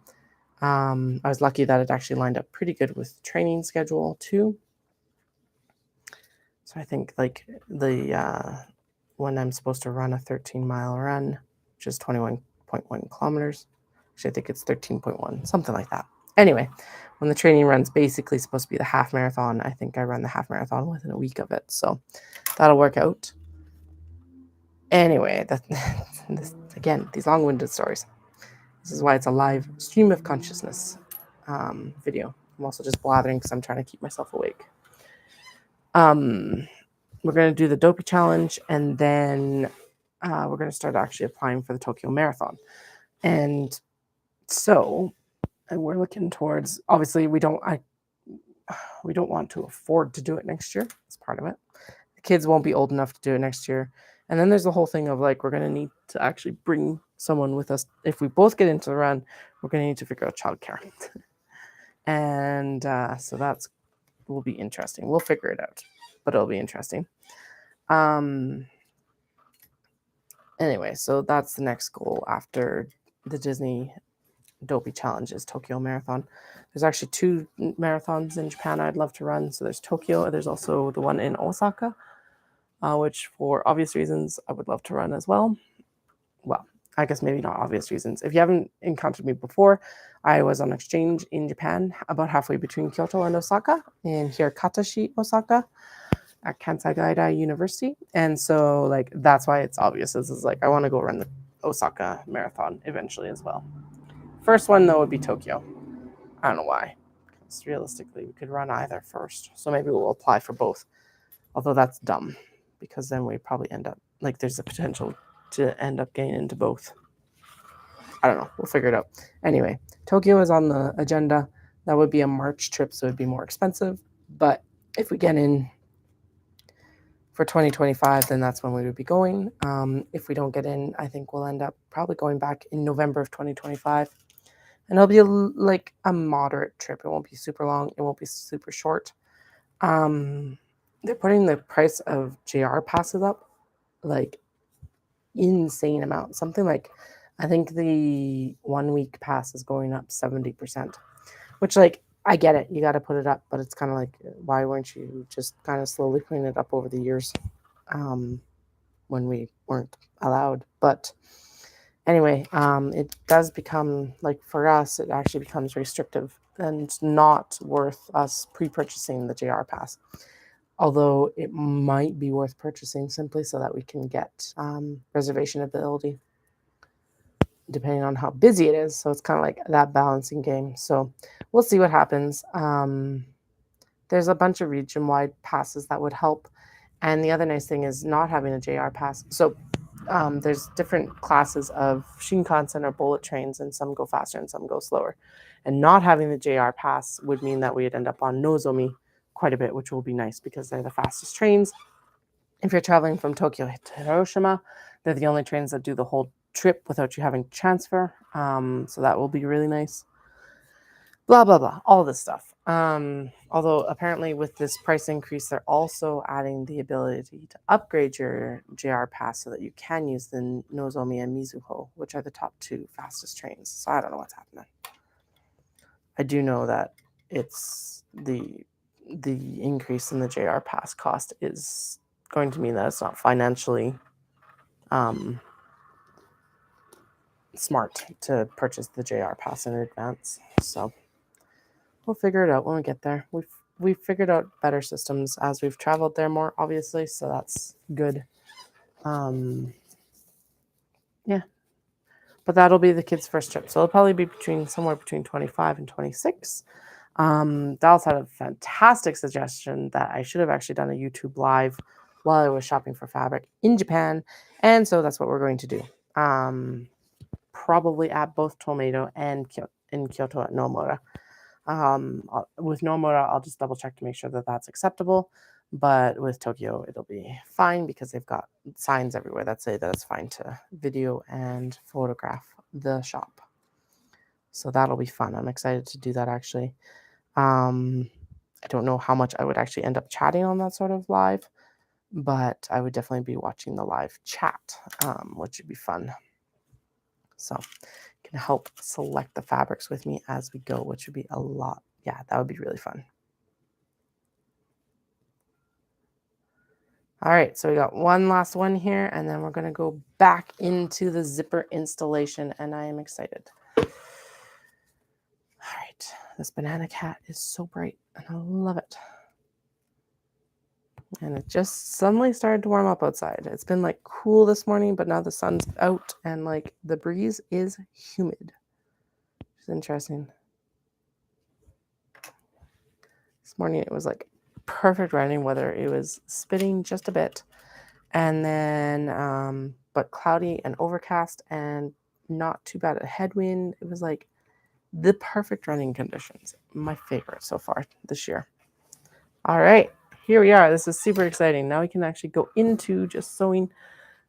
I was lucky that it actually lined up pretty good with training schedule too. So I think like the when I'm supposed to run a 13-mile run, which is 21.1 kilometers. Actually, I think it's 13.1, something like that. Anyway, when the training run's basically supposed to be the half marathon, I think I run the half marathon within a week of it. So that'll work out. Anyway, again, these long-winded stories. This is why it's a live stream of consciousness video. I'm also just blathering because I'm trying to keep myself awake. We're going to do the Dopey Challenge, and then we're going to start actually applying for the Tokyo Marathon. And so we're looking towards, obviously we don't want to afford to do it next year. That's part of it. The kids won't be old enough to do it next year. And then there's the whole thing of like, we're going to need to actually bring someone with us. If we both get into the run, we're going to need to figure out childcare. And so that's will be interesting. We'll figure it out, but it'll be interesting. Anyway, so that's the next goal after the Disney Dopey Challenge is Tokyo Marathon. There's actually 2 marathons in Japan I'd love to run. So there's Tokyo. There's also the one in Osaka, which for obvious reasons I would love to run as well. Well, I guess maybe not obvious reasons. If you haven't encountered me before, I was on exchange in Japan about halfway between Kyoto and Osaka in Hirokatashi, Osaka at Kansai Gaidai University. And so like that's why it's obvious. This is like I want to go run the Osaka Marathon eventually as well. First one though would be Tokyo. I don't know why. Because realistically we could run either first. So maybe we'll apply for both. Although that's dumb because then we probably end up like there's the potential to end up getting into both. I don't know. We'll figure it out. Anyway, Tokyo is on the agenda. That would be a March trip, so it'd be more expensive. But if we get in for 2025, then that's when we would be going. If we don't get in, I think we'll end up probably going back in November of 2025. And it'll be like a moderate trip. It won't be super long. It won't be super short. They're putting the price of JR passes up like insane amount. Something like, I think the 1 week pass is going up 70%, which like, I get it. You got to put it up, but it's kind of like, why weren't you just kind of slowly putting it up over the years when we weren't allowed? But anyway, it does become like for us, it actually becomes restrictive and not worth us pre-purchasing the JR pass. Although it might be worth purchasing simply so that we can get reservation ability depending on how busy it is. So it's kind of like that balancing game. So we'll see what happens. There's a bunch of region-wide passes that would help. And the other nice thing is not having a JR pass. So there's different classes of Shinkansen or bullet trains, and some go faster and some go slower. And not having the JR pass would mean that we'd end up on Nozomi quite a bit, which will be nice because they're the fastest trains. If you're traveling from Tokyo to Hiroshima, they're the only trains that do the whole trip without you having to transfer. So that will be really nice. Blah, blah, blah, all this stuff. Although apparently with this price increase, they're also adding the ability to upgrade your JR pass so that you can use the Nozomi and Mizuho, which are the top 2 fastest trains. So I don't know what's happening. I do know that it's the increase in the JR pass cost is going to mean that it's not financially smart to purchase the JR pass in advance. So we'll figure it out when we get there. We've figured out better systems as we've traveled there more, obviously, so that's good. Yeah. But that'll be the kids' first trip. So it'll probably be somewhere between 25 and 26. Dallas had a fantastic suggestion that I should have actually done a YouTube live while I was shopping for fabric in Japan. And so that's what we're going to do. Probably at both Tomato and in Kyoto at Nomura. With Nomura, I'll just double check to make sure that that's acceptable. But with Tokyo, it'll be fine because they've got signs everywhere that say that it's fine to video and photograph the shop. So that'll be fun. I'm excited to do that actually. I don't know how much I would actually end up chatting on that sort of live, but I would definitely be watching the live chat, which would be fun. So you can help select the fabrics with me as we go, which would be a lot. Yeah, that would be really fun. All right, so we got one last one here, and then we're going to go back into the zipper installation, and I am excited. All right, this banana cat is so bright, and I love it. And it just suddenly started to warm up outside. It's been like cool this morning, but now the sun's out, and like the breeze is humid. It's interesting. This morning it was like perfect running weather. It was spitting just a bit, and then but cloudy and overcast and not too bad a headwind. It was like the perfect running conditions. My favorite so far this year. All right, here we are. This is super exciting. Now we can actually go into just sewing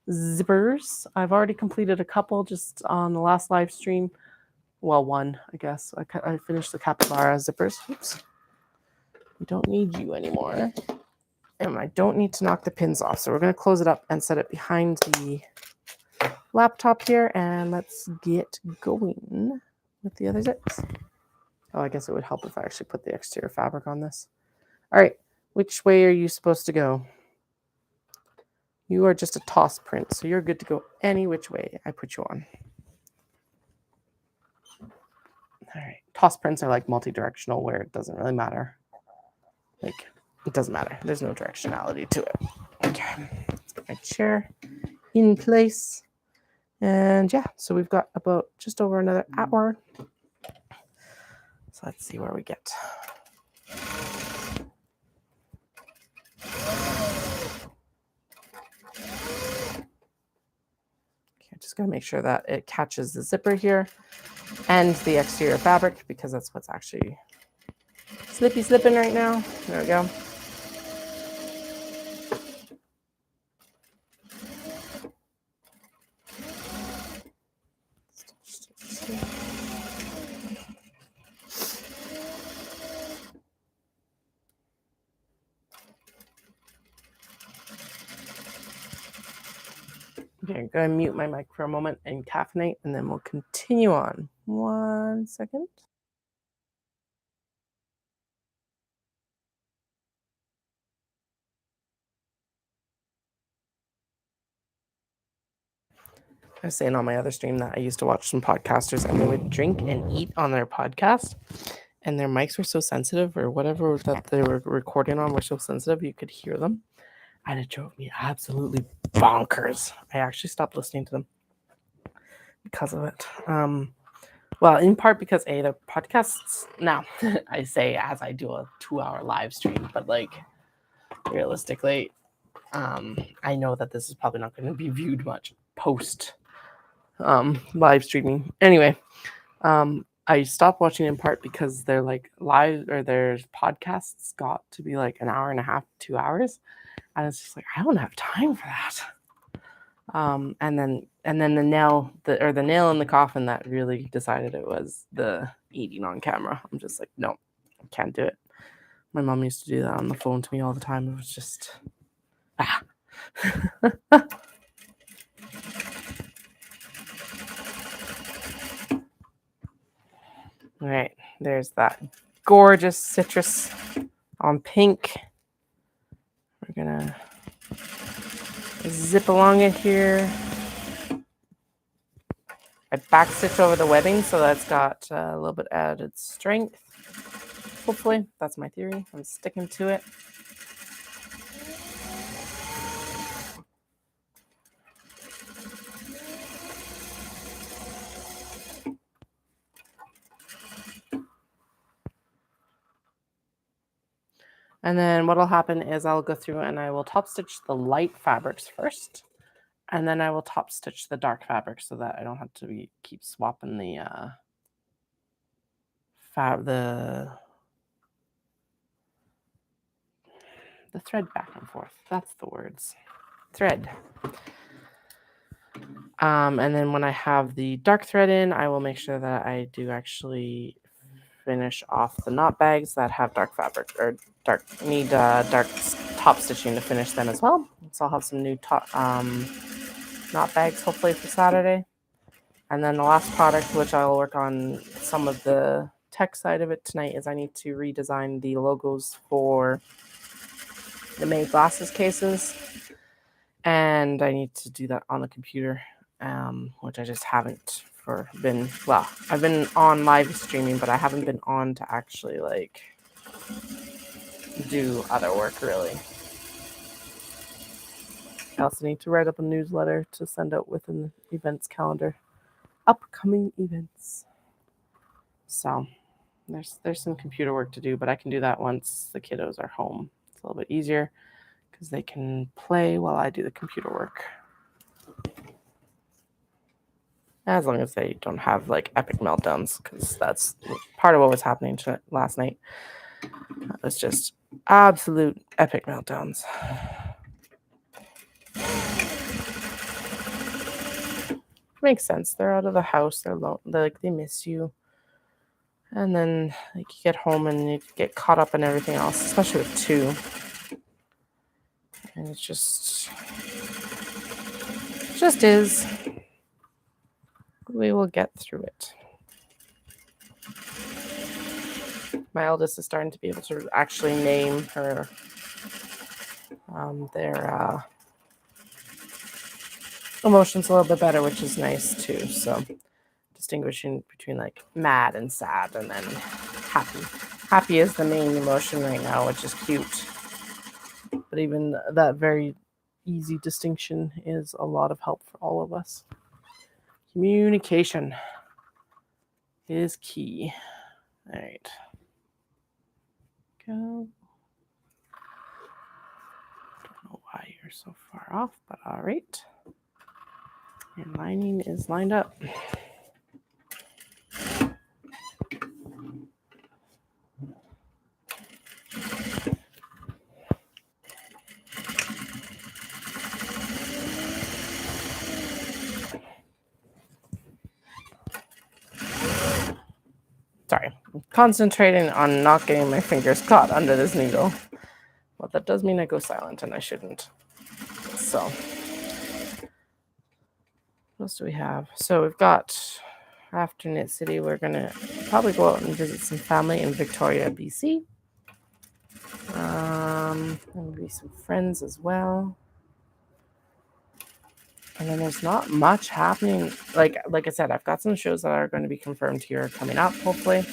zippers. I've already completed a couple just on the last live stream. Well, one, I guess. I finished the capybara zippers. Oops. We don't need you anymore. And I don't need to knock the pins off. So we're going to close it up and set it behind the laptop here. And let's get going with the other zips. Oh, I guess it would help if I actually put the exterior fabric on this. All right. Which way are you supposed to go? You are just a toss print, so you're good to go any which way I put you on. All right. Toss prints are like multi-directional where it doesn't really matter. Like, it doesn't matter. There's no directionality to it. Okay. Let's put my chair in place. And yeah, so we've got about just over another hour. So let's see where we get. Just going to make sure that it catches the zipper here and the exterior fabric because that's what's actually slipping right now. There we go. Okay, I'm going to mute my mic for a moment and caffeinate, and then we'll continue on. 1 second. I was saying on my other stream that I used to watch some podcasters, and they would drink and eat on their podcast, and their mics were so sensitive, or whatever that they were recording on were so sensitive, you could hear them. And it drove me absolutely bonkers. I actually stopped listening to them because of it. Well, in part because the podcasts now I say as I do a 2-hour live stream, but like realistically, I know that this is probably not going to be viewed much post live streaming. Anyway, I stopped watching in part because they're like live or their podcasts got to be like an hour and a half, 2 hours. And it's just like, I don't have time for that. And then the nail in the coffin that really decided it was the eating on camera. I'm just like, no, I can't do it. My mom used to do that on the phone to me all the time. It was just, All right, there's that gorgeous citrus on pink. We're gonna zip along it here. I back stitch over the webbing so that's got a little bit added strength. Hopefully, that's my theory. I'm sticking to it. And then what'll happen is I'll go through and I will top stitch the light fabrics first. And then I will top stitch the dark fabric so that I don't have to keep swapping the thread back and forth. That's the words. Thread. And then when I have the dark thread in, I will make sure that I do actually finish off the knot bags that have dark fabric or dark top stitching to finish them as well. So I'll have some new knot bags hopefully for Saturday. And then the last product, which I'll work on some of the tech side of it tonight, is I need to redesign the logos for the May glasses cases. And I need to do that on the computer, which I just haven't I've been on live streaming, but I haven't been on to actually like do other work really. I also need to write up a newsletter to send out within the events calendar. Upcoming events. So there's some computer work to do, but I can do that once the kiddos are home. It's a little bit easier because they can play while I do the computer work. As long as they don't have like epic meltdowns, because that's part of what was happening last night. That was just absolute epic meltdowns. Makes sense. They're out of the house. They're like they miss you. And then like you get home and you get caught up in everything else, especially with 2. And it's just is. We will get through it. My eldest is starting to be able to actually name her their emotions a little bit better, which is nice too. So distinguishing between like mad and sad, and then happy. Happy is the main emotion right now, which is cute. But even that very easy distinction is a lot of help for all of us. Communication is key. All right. Go. Don't know why you're so far off, but all right. Your lining is lined up. Sorry, I'm concentrating on not getting my fingers caught under this needle. Well, that does mean I go silent, and I shouldn't. So, what else do we have? So we've got, after Knit City, we're going to probably go out and visit some family in Victoria, BC. Maybe some friends as well. And then there's not much happening. Like I said, I've got some shows that are going to be confirmed here coming up, hopefully,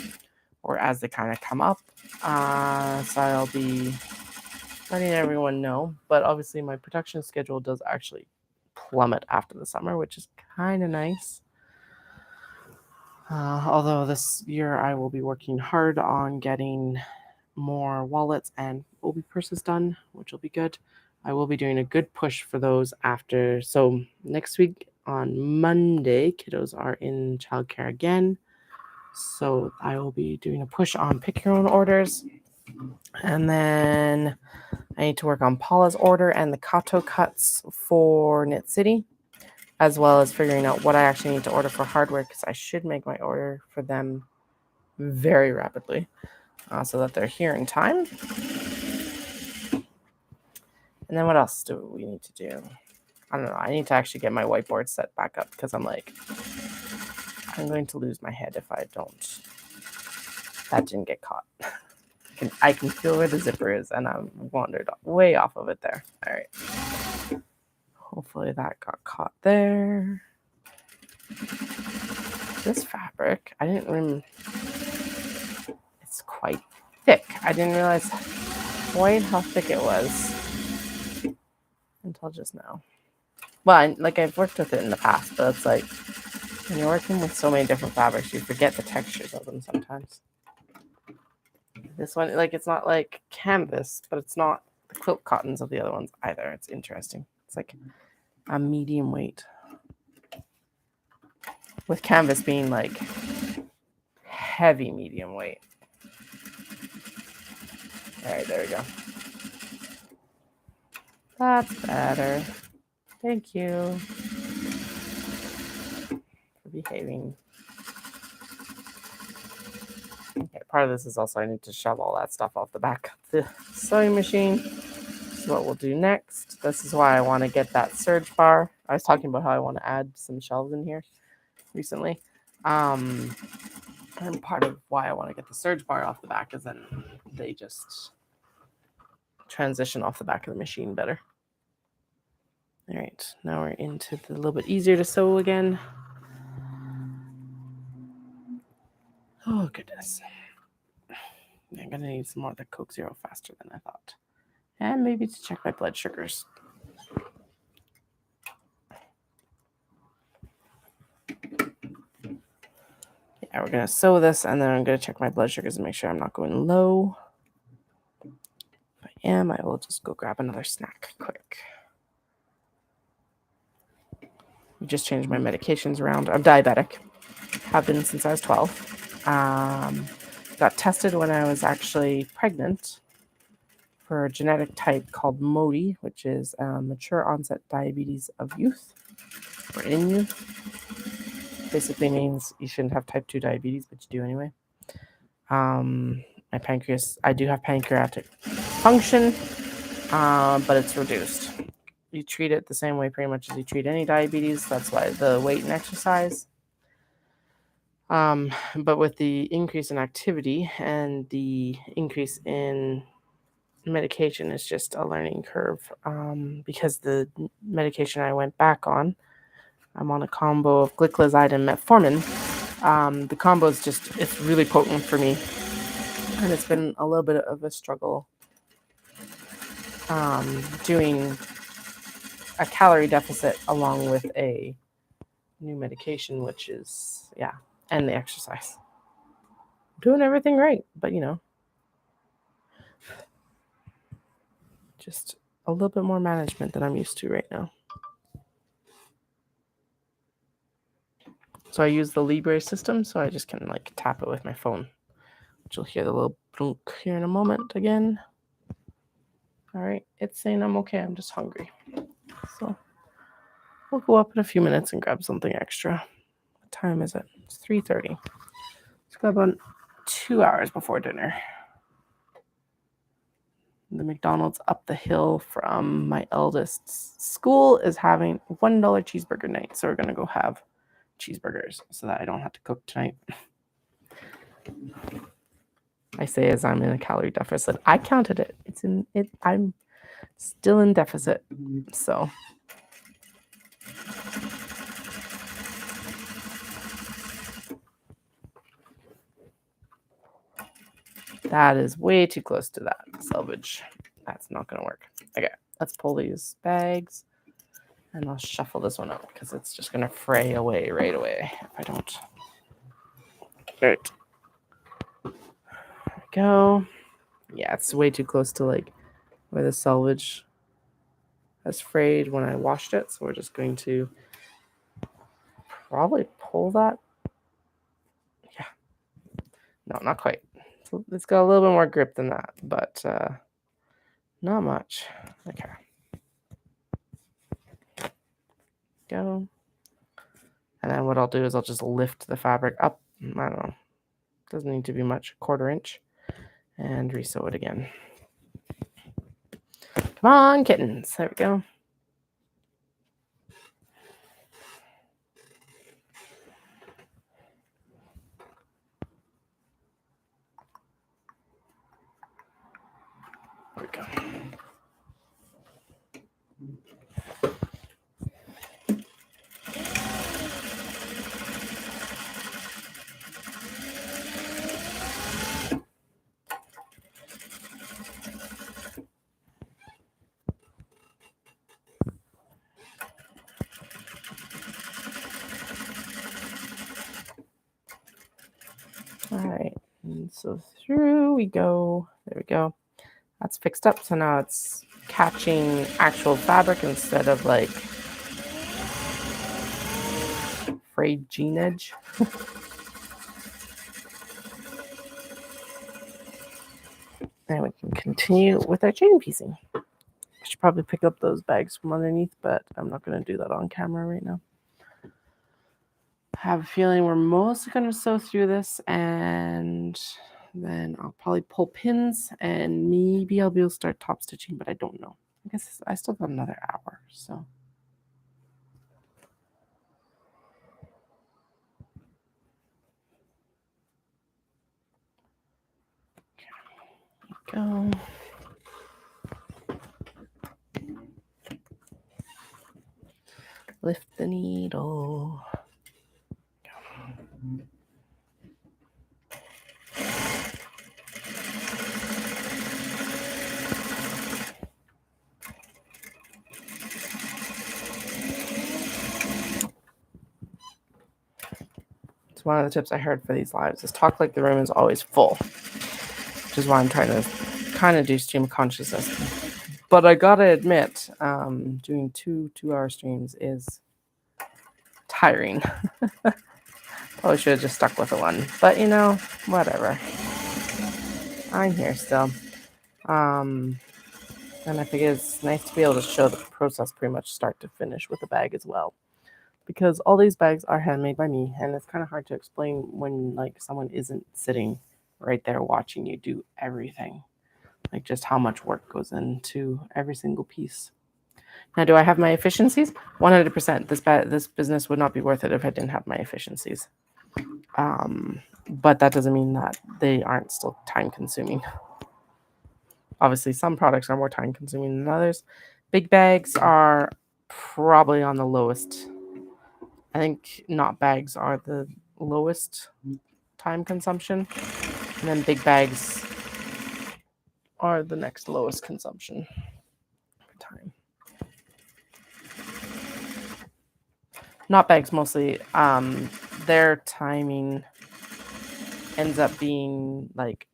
or as they kind of come up. So I'll be letting everyone know. But obviously, my production schedule does actually plummet after the summer, which is kind of nice. Although this year I will be working hard on getting more wallets and Obi purses done, which will be good. I will be doing a good push for those after. So next week on Monday, kiddos are in childcare again. So I will be doing a push on pick your own orders. And then I need to work on Paula's order and the Kato cuts for Knit City, as well as figuring out what I actually need to order for hardware, because I should make my order for them very rapidly so that they're here in time. And then what else do we need to do? I don't know. I need to actually get my whiteboard set back up, because I'm going to lose my head if I don't. That didn't get caught. I can feel where the zipper is, and I'm wandered way off of it there. All right. Hopefully that got caught there. This fabric, I didn't remember. It's quite thick. I didn't realize quite how thick it was until just now. Well, I've worked with it in the past, but it's like when you're working with so many different fabrics, you forget the textures of them sometimes. This one, it's not like canvas, but it's not the quilt cottons of the other ones either. It's interesting. It's like a medium weight, with canvas being like heavy medium weight. All right, there we go. That's better. Thank you for behaving. Okay, part of this is also I need to shove all that stuff off the back of the sewing machine. This is what we'll do next. This is why I want to get that surge bar. I was talking about how I want to add some shelves in here recently. And part of why I want to get the surge bar off the back is then they just transition off the back of the machine better. All right, now we're into the little bit easier to sew again. Oh, goodness. I'm going to need some more of the Coke Zero faster than I thought. And maybe to check my blood sugars. Yeah, we're going to sew this, and then I'm going to check my blood sugars and make sure I'm not going low. If I am, I will just go grab another snack quick. We just changed my medications around. I'm diabetic. Have been since I was 12. got tested when I was actually pregnant for a genetic type called MODY, which is mature onset diabetes of youth or in youth. Basically means you shouldn't have type 2 diabetes, but you do anyway. My pancreas, I do have pancreatic function, but it's reduced. You treat it the same way pretty much as you treat any diabetes. That's why the weight and exercise. But with the increase in activity and the increase in medication, is just a learning curve. Because the medication I went back on, I'm on a combo of gliclazide and metformin. The combo is just, it's really potent for me. And it's been a little bit of a struggle doing a calorie deficit along with a new medication, which is, and the exercise. I'm doing everything right, but just a little bit more management than I'm used to right now. So I use the Libre system, so I just can like tap it with my phone, which you'll hear the little blunk here in a moment again. All right, it's saying I'm okay, I'm just hungry. So we'll go up in a few minutes and grab something extra. What time is it? It's 3:30. It's got about 2 hours before dinner. The McDonald's up the hill from my eldest's school is having $1 cheeseburger night. So we're going to go have cheeseburgers so that I don't have to cook tonight. I say as I'm in a calorie deficit. I counted it. It's in it. I'm still in deficit. So that is way too close to that selvage. That's not going to work. Okay, let's pull these bags and I'll shuffle this one out because it's just going to fray away right away if I don't. All right. There we go. Yeah, it's way too close to like where the selvage has frayed when I washed it. So we're just going to probably pull that. Yeah. No, not quite. So it's got a little bit more grip than that, but not much. Okay. Go. And then what I'll do is I'll just lift the fabric up. I don't know. Doesn't need to be much, 1/4 inch. And resew it again. Come on, kittens. There we go. There we go. All right, and so through we go. There we go. That's fixed up. So now it's catching actual fabric instead of like frayed jean edge. And we can continue with our chain piecing. I should probably pick up those bags from underneath, but I'm not going to do that on camera right now. I have a feeling we're mostly going to sew through this, and then I'll probably pull pins, and maybe I'll be able to start top stitching, but I don't know. I guess I still got another hour, so. Go. Lift the needle. Go. It's one of the tips I heard for these lives is talk like the room is always full, which is why I'm trying to kind of do stream of consciousness. But I gotta admit, doing 2 2-hour streams is tiring. Probably should have just stuck with the one, but whatever. I'm here still. And I think it's nice to be able to show the process pretty much start to finish with the bag as well. Because all these bags are handmade by me, and it's kind of hard to explain when like someone isn't sitting right there watching you do everything. Like just how much work goes into every single piece. Now, do I have my efficiencies? 100%. This business would not be worth it if I didn't have my efficiencies. But that doesn't mean that they aren't still time consuming. Obviously, some products are more time consuming than others. Big bags are probably on the lowest. I think knot bags are the lowest time consumption, and then big bags are the next lowest consumption for time. Knot bags mostly, their timing ends up being like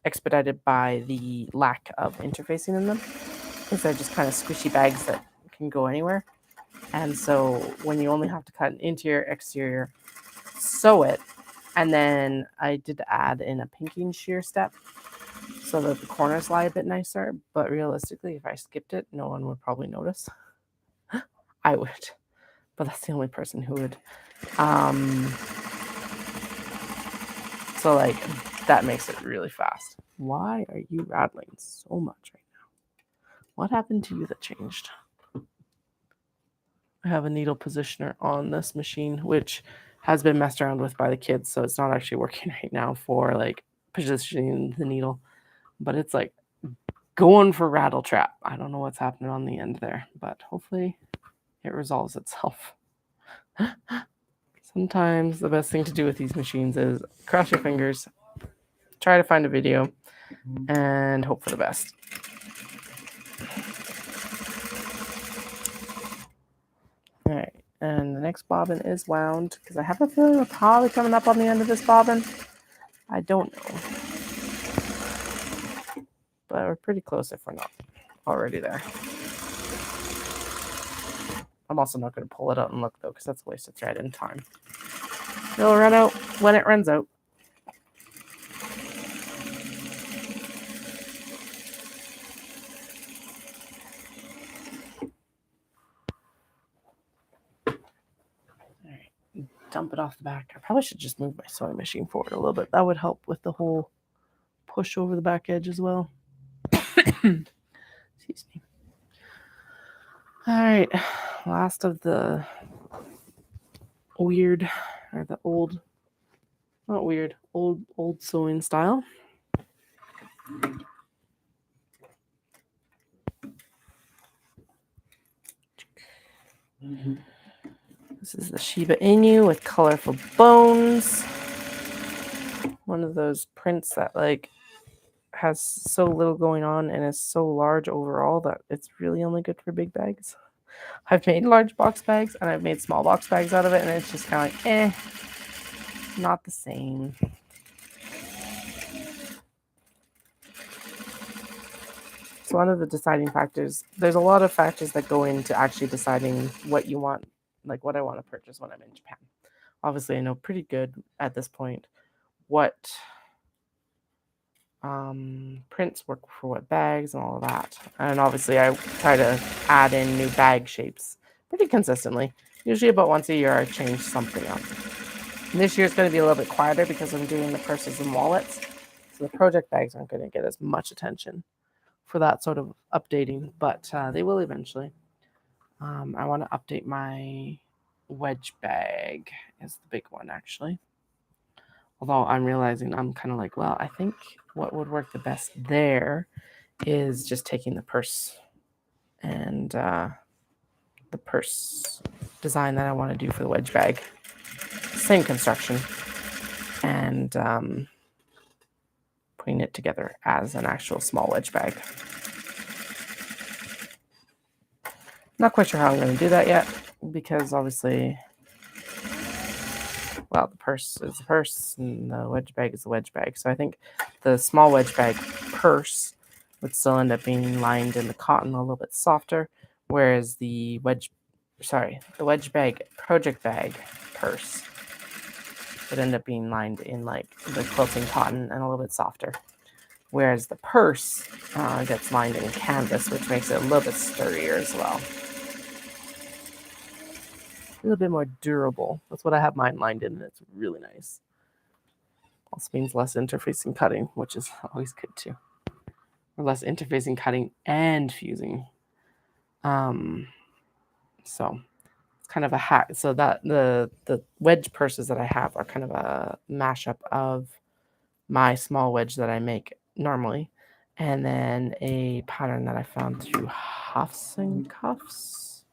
expedited by the lack of interfacing in them, because they're just kind of squishy bags that can go anywhere. And so when you only have to cut an interior, exterior, sew it, and then I did add in a pinking shear step so that the corners lie a bit nicer. But realistically, if I skipped it, no one would probably notice. I would, but that's the only person who would. So like that makes it really fast. Why are you rattling so much right now? What happened to you that changed? I have a needle positioner on this machine, which has been messed around with by the kids, so it's not actually working right now for like positioning the needle, but it's like going for rattle trap. I don't know what's happening on the end there, but hopefully it resolves itself. Sometimes the best thing to do with these machines is cross your fingers, try to find a video, and hope for the best. All right, and the next bobbin is wound because I have a feeling we're probably coming up on the end of this bobbin. I don't know, but we're pretty close if we're not already there. I'm also not going to pull it out and look though, because that's a waste of thread and time. It'll run out when it runs out. Dump it off the back. I probably should just move my sewing machine forward a little bit. That would help with the whole push over the back edge as well. Excuse me. All right, last of the weird, or the old, not weird, old sewing style. This is the Shiba Inu with colorful bones. One of those prints that like has so little going on and is so large overall that it's really only good for big bags. I've made large box bags and I've made small box bags out of it, and it's just kind of like, not the same. It's one of the deciding factors. There's a lot of factors that go into actually deciding what you want, like what I want to purchase when I'm in Japan. Obviously, I know pretty good at this point what prints work for what bags and all of that. And obviously, I try to add in new bag shapes pretty consistently. Usually about once a year, I change something up. And this year it's going to be a little bit quieter because I'm doing the purses and wallets. So the project bags aren't going to get as much attention for that sort of updating, but they will eventually. I want to update my wedge bag is the big one actually. Although I'm realizing I'm kind of like, well, I think what would work the best there is just taking the purse and the purse design that I want to do for the wedge bag. Same construction. And putting it together as an actual small wedge bag. Not quite sure how I'm going to do that yet, because obviously, well, the purse is the purse and the wedge bag is the wedge bag. So I think the small wedge bag purse would still end up being lined in the cotton a little bit softer, whereas the wedge bag project bag purse would end up being lined in like the quilting cotton and a little bit softer. Whereas the purse gets lined in canvas, which makes it a little bit sturdier as well. A little bit more durable. That's what I have mine lined in, and it's really nice. Also means less interfacing cutting, which is always good too. Or less interfacing cutting and fusing. So it's kind of a hack. So that the wedge purses that I have are kind of a mashup of my small wedge that I make normally, and then a pattern that I found through Huffs and Cuffs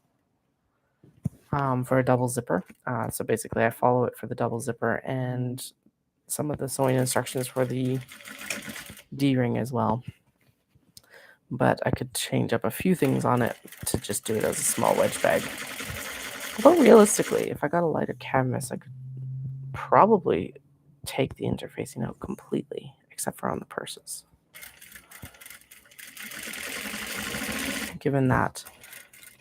for a double zipper. So basically I follow it for the double zipper and some of the sewing instructions for the D-ring as well. But I could change up a few things on it to just do it as a small wedge bag. Although realistically, if I got a lighter canvas, I could probably take the interfacing out completely, except for on the purses. Given that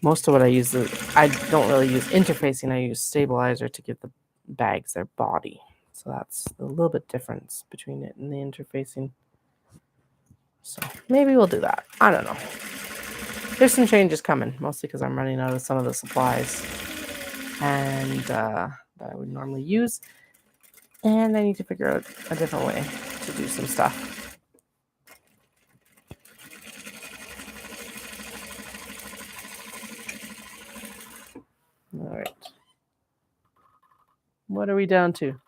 most of what I use, I don't really use interfacing, I use stabilizer to give the bags their body. So that's a little bit difference between it and the interfacing. So maybe we'll do that. I don't know. There's some changes coming, mostly because I'm running out of some of the supplies and that I would normally use. And I need to figure out a different way to do some stuff. All right. What are we down to?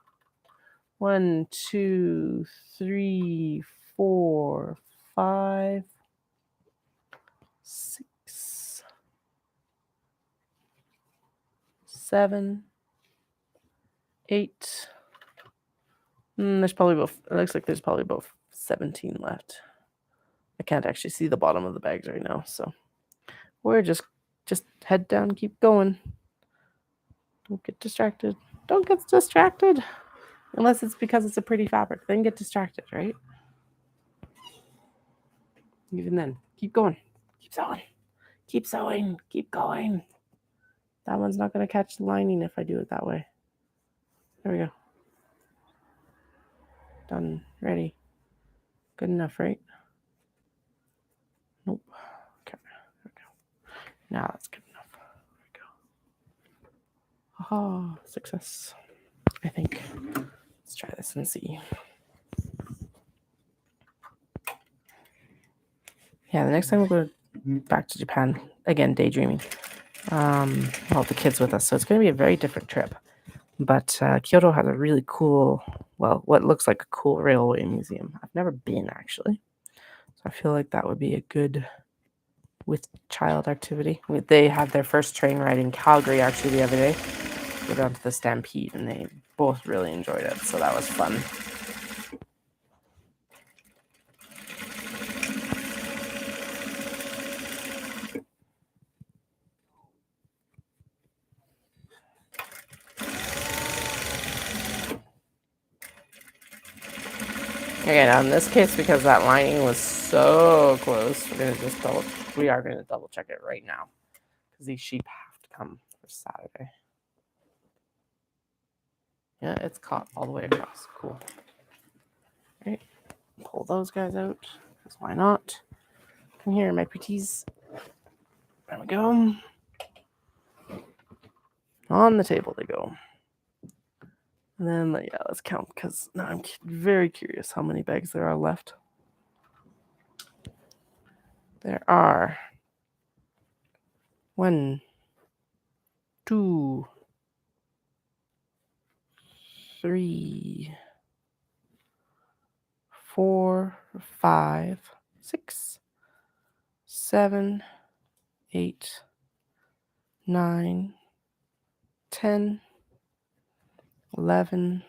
1, 2, 3, 4, 5, 6, 7, 8. There's probably about, it looks like there's probably about 17 left. I can't actually see the bottom of the bags right now, so we're just head down, keep going. Don't get distracted. Don't get distracted. Unless it's because it's a pretty fabric. Then get distracted, right? Even then, keep going. Keep sewing. Keep sewing. Keep going. That one's not going to catch the lining if I do it that way. There we go. Done. Ready. Good enough, right? Nope. Okay. There we go. Now that's good enough. There we go. Aha. Success. I think. Let's try this and see. Yeah, the next time we'll go back to Japan, again, daydreaming. All the kids with us, so it's going to be a very different trip. But Kyoto has a really cool, well, what looks like a cool railway museum. I've never been, actually. So I feel like that would be a good with child activity. They had their first train ride in Calgary, actually, the other day. Go down to the Stampede, and they both really enjoyed it, so that was fun. Okay, now in this case, because that lining was so close, we are gonna double check it right now, because these sheep have to come for Saturday. Yeah, it's caught all the way across. Cool. All right, pull those guys out, because why not? Come here, my pretties. There we go. On the table they go. And then, yeah, let's count, because now I'm very curious how many bags there are left. There are 1, 2, 3, 4, 5, 6, 7, 8, 9, 10, 11,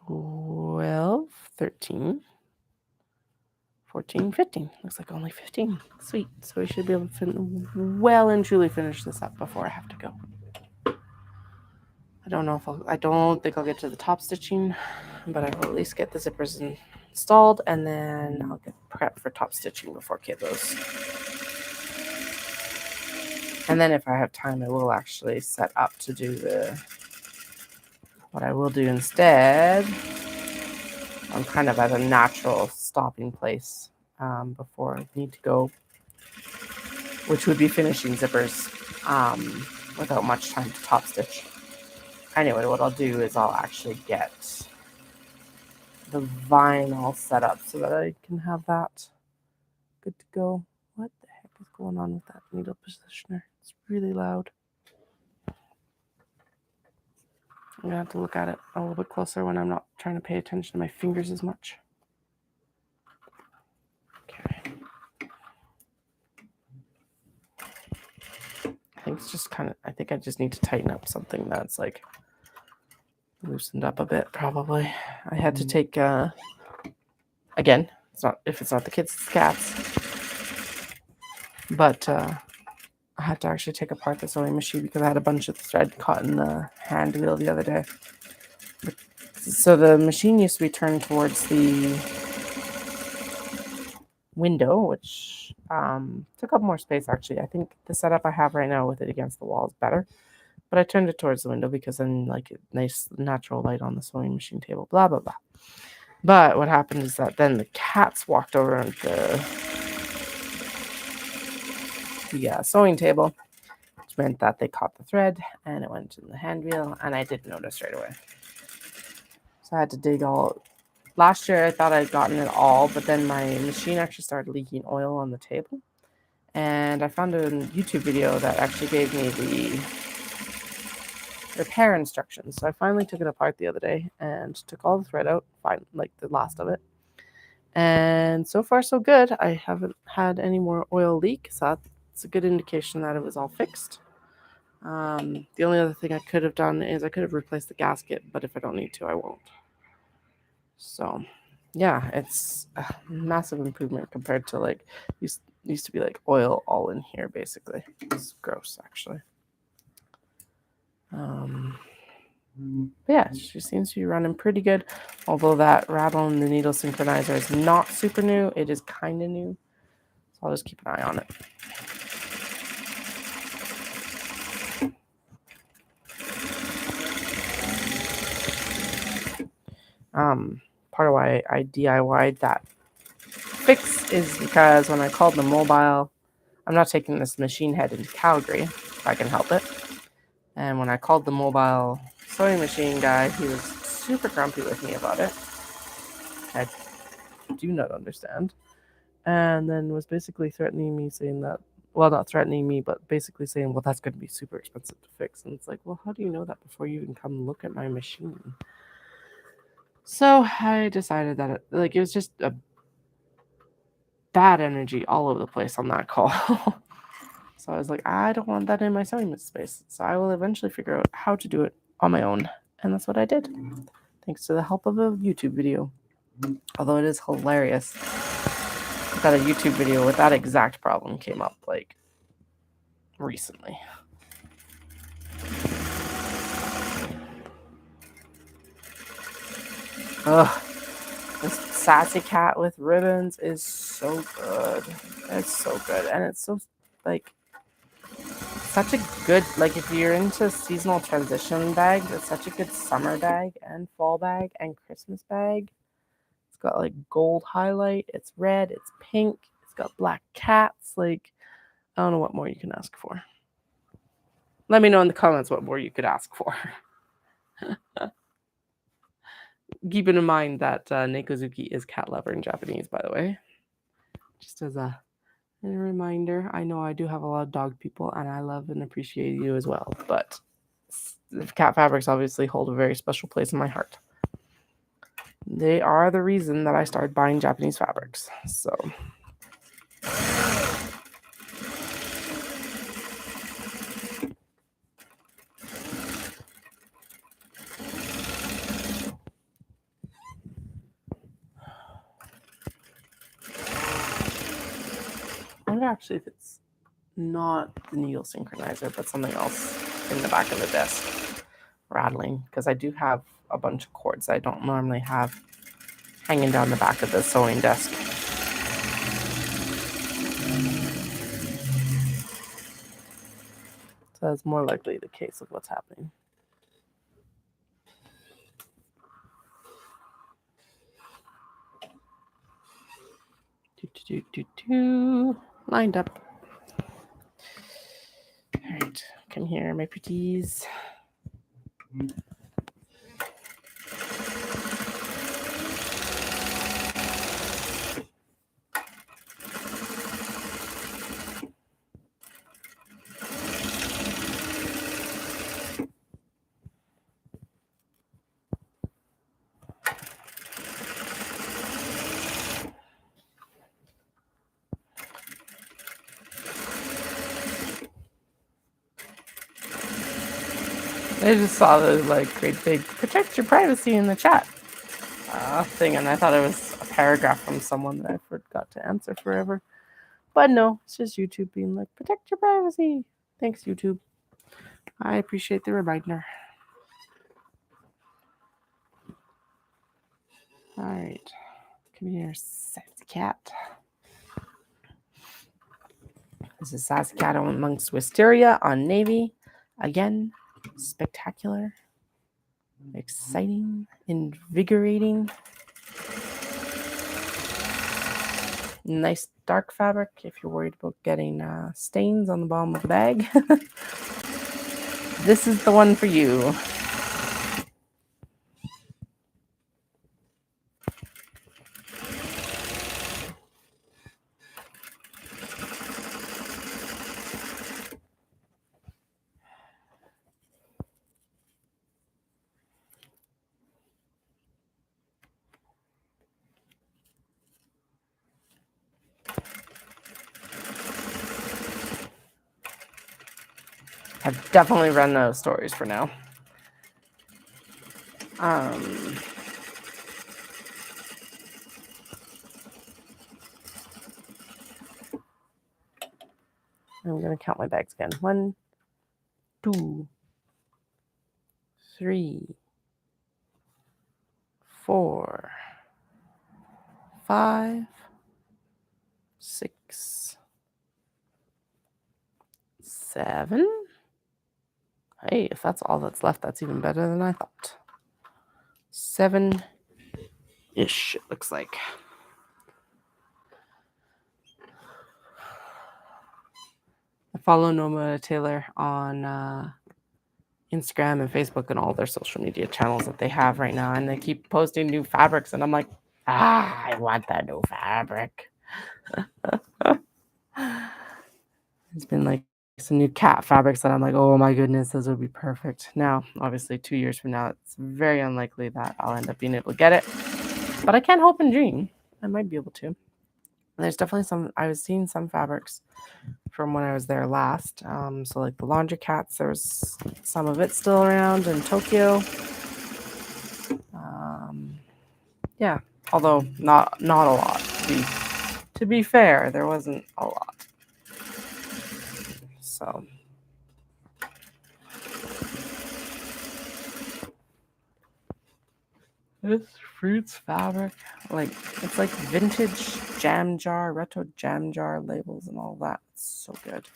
12, 13, 14, 15. Looks like only 15. Sweet. So we should be able to well and truly finish this up before I have to go. I don't think I'll get to the top stitching, but I will at least get the zippers installed, and then I'll get prepped for top stitching before kiddos. And then if I have time, I will actually set up to do what I will do instead. I'm kind of at a natural stopping place before I need to go, which would be finishing zippers without much time to top stitch. Anyway, what I'll do is I'll actually get the vinyl set up so that I can have that good to go. What the heck is going on with that needle positioner? It's really loud. I'm gonna have to look at it a little bit closer when I'm not trying to pay attention to my fingers as much. Okay. I think it's just I think I just need to tighten up something that's like loosened up a bit, probably. I had to take, again, if it's not the kids, it's the cats. But I had to actually take apart the sewing machine because I had a bunch of thread caught in the hand wheel the other day. So the machine used to be turned towards the window, which took up more space, actually. I think the setup I have right now with it against the wall is better. But I turned it towards the window because then, like, nice natural light on the sewing machine table, blah, blah, blah. But what happened is that then the cats walked over on the sewing table, which meant that they caught the thread and it went in the hand wheel, and I didn't notice right away. So I had to dig all. Last year I thought I'd gotten it all, but then my machine actually started leaking oil on the table. And I found a YouTube video that actually gave me the repair instructions. So I finally took it apart the other day and took all the thread out, like the last of it. And so far so good. I haven't had any more oil leak, so that's a good indication that it was all fixed. The only other thing I could have done is I could have replaced the gasket, but if I don't need to, I won't. So yeah, it's a massive improvement compared to like used to be like oil all in here basically. It's gross actually. But yeah, she seems to be running pretty good. Although that rattle in the needle synchronizer is not super new, it is kind of new. So I'll just keep an eye on it. Part of why I DIY'd that fix is because when I called the mobile, I'm not taking this machine head into Calgary if I can help it. And when I called the mobile sewing machine guy, he was super grumpy with me about it. I do not understand. And then was basically threatening me, saying that, well, not threatening me, but basically saying, well, that's going to be super expensive to fix. And it's like, well, how do you know that before you even come look at my machine? So I decided that it was just a bad energy all over the place on that call. So I was like, I don't want that in my sewing space. So I will eventually figure out how to do it on my own. And that's what I did, thanks to the help of a YouTube video. Although it is hilarious that a YouTube video with that exact problem came up like recently. Ugh. This sassy cat with ribbons is so good. It's so good. And it's so like such a good, like if you're into seasonal transition bags, it's such a good summer bag and fall bag and Christmas bag. It's got like gold highlight, it's red, it's pink, it's got black cats. Like, I don't know what more you can ask for. Let me know in the comments what more you could ask for. Keeping in mind that Nekozuki is cat lover in Japanese, by the way. Just as a reminder, I know I do have a lot of dog people, and I love and appreciate you as well. But cat fabrics obviously hold a very special place in my heart. They are the reason that I started buying Japanese fabrics. So. I wonder actually if it's not the needle synchronizer, but something else in the back of the desk rattling, because I do have a bunch of cords I don't normally have hanging down the back of the sewing desk. So that's more likely the case of what's happening. Lined up. All right, come here, my pretties. I just saw the like great big protect your privacy in the chat thing, and I thought it was a paragraph from someone that I forgot to answer forever. But no, it's just YouTube being like, protect your privacy. Thanks, YouTube. I appreciate the reminder. All right, come here, sassy cat. This is Sassy Cat amongst Wisteria on Navy. Again, spectacular, exciting, invigorating. Nice dark fabric if you're worried about getting stains on the bottom of the bag. This is the one for you. I've definitely run out of stories for now. I'm going to count my bags again. 1, 2, 3, 4, 5, 6, 7. Hey, if that's all that's left, that's even better than I thought. 7-ish, it looks like. I follow Noma Taylor on Instagram and Facebook and all their social media channels that they have right now, and they keep posting new fabrics, and I'm like, I want that new fabric. It's been like some new cat fabrics that I'm like, oh my goodness, those would be perfect. Now, obviously 2 years from now, it's very unlikely that I'll end up being able to get it, but I can't hope and dream. I might be able to. There's definitely I was seeing some fabrics from when I was there last. So like the laundry cats, there's some of it still around in Tokyo. Yeah, although not a lot. To be fair, there wasn't a lot. So this fruits fabric, like it's like vintage jam jar, retro jam jar labels and all that. It's so good.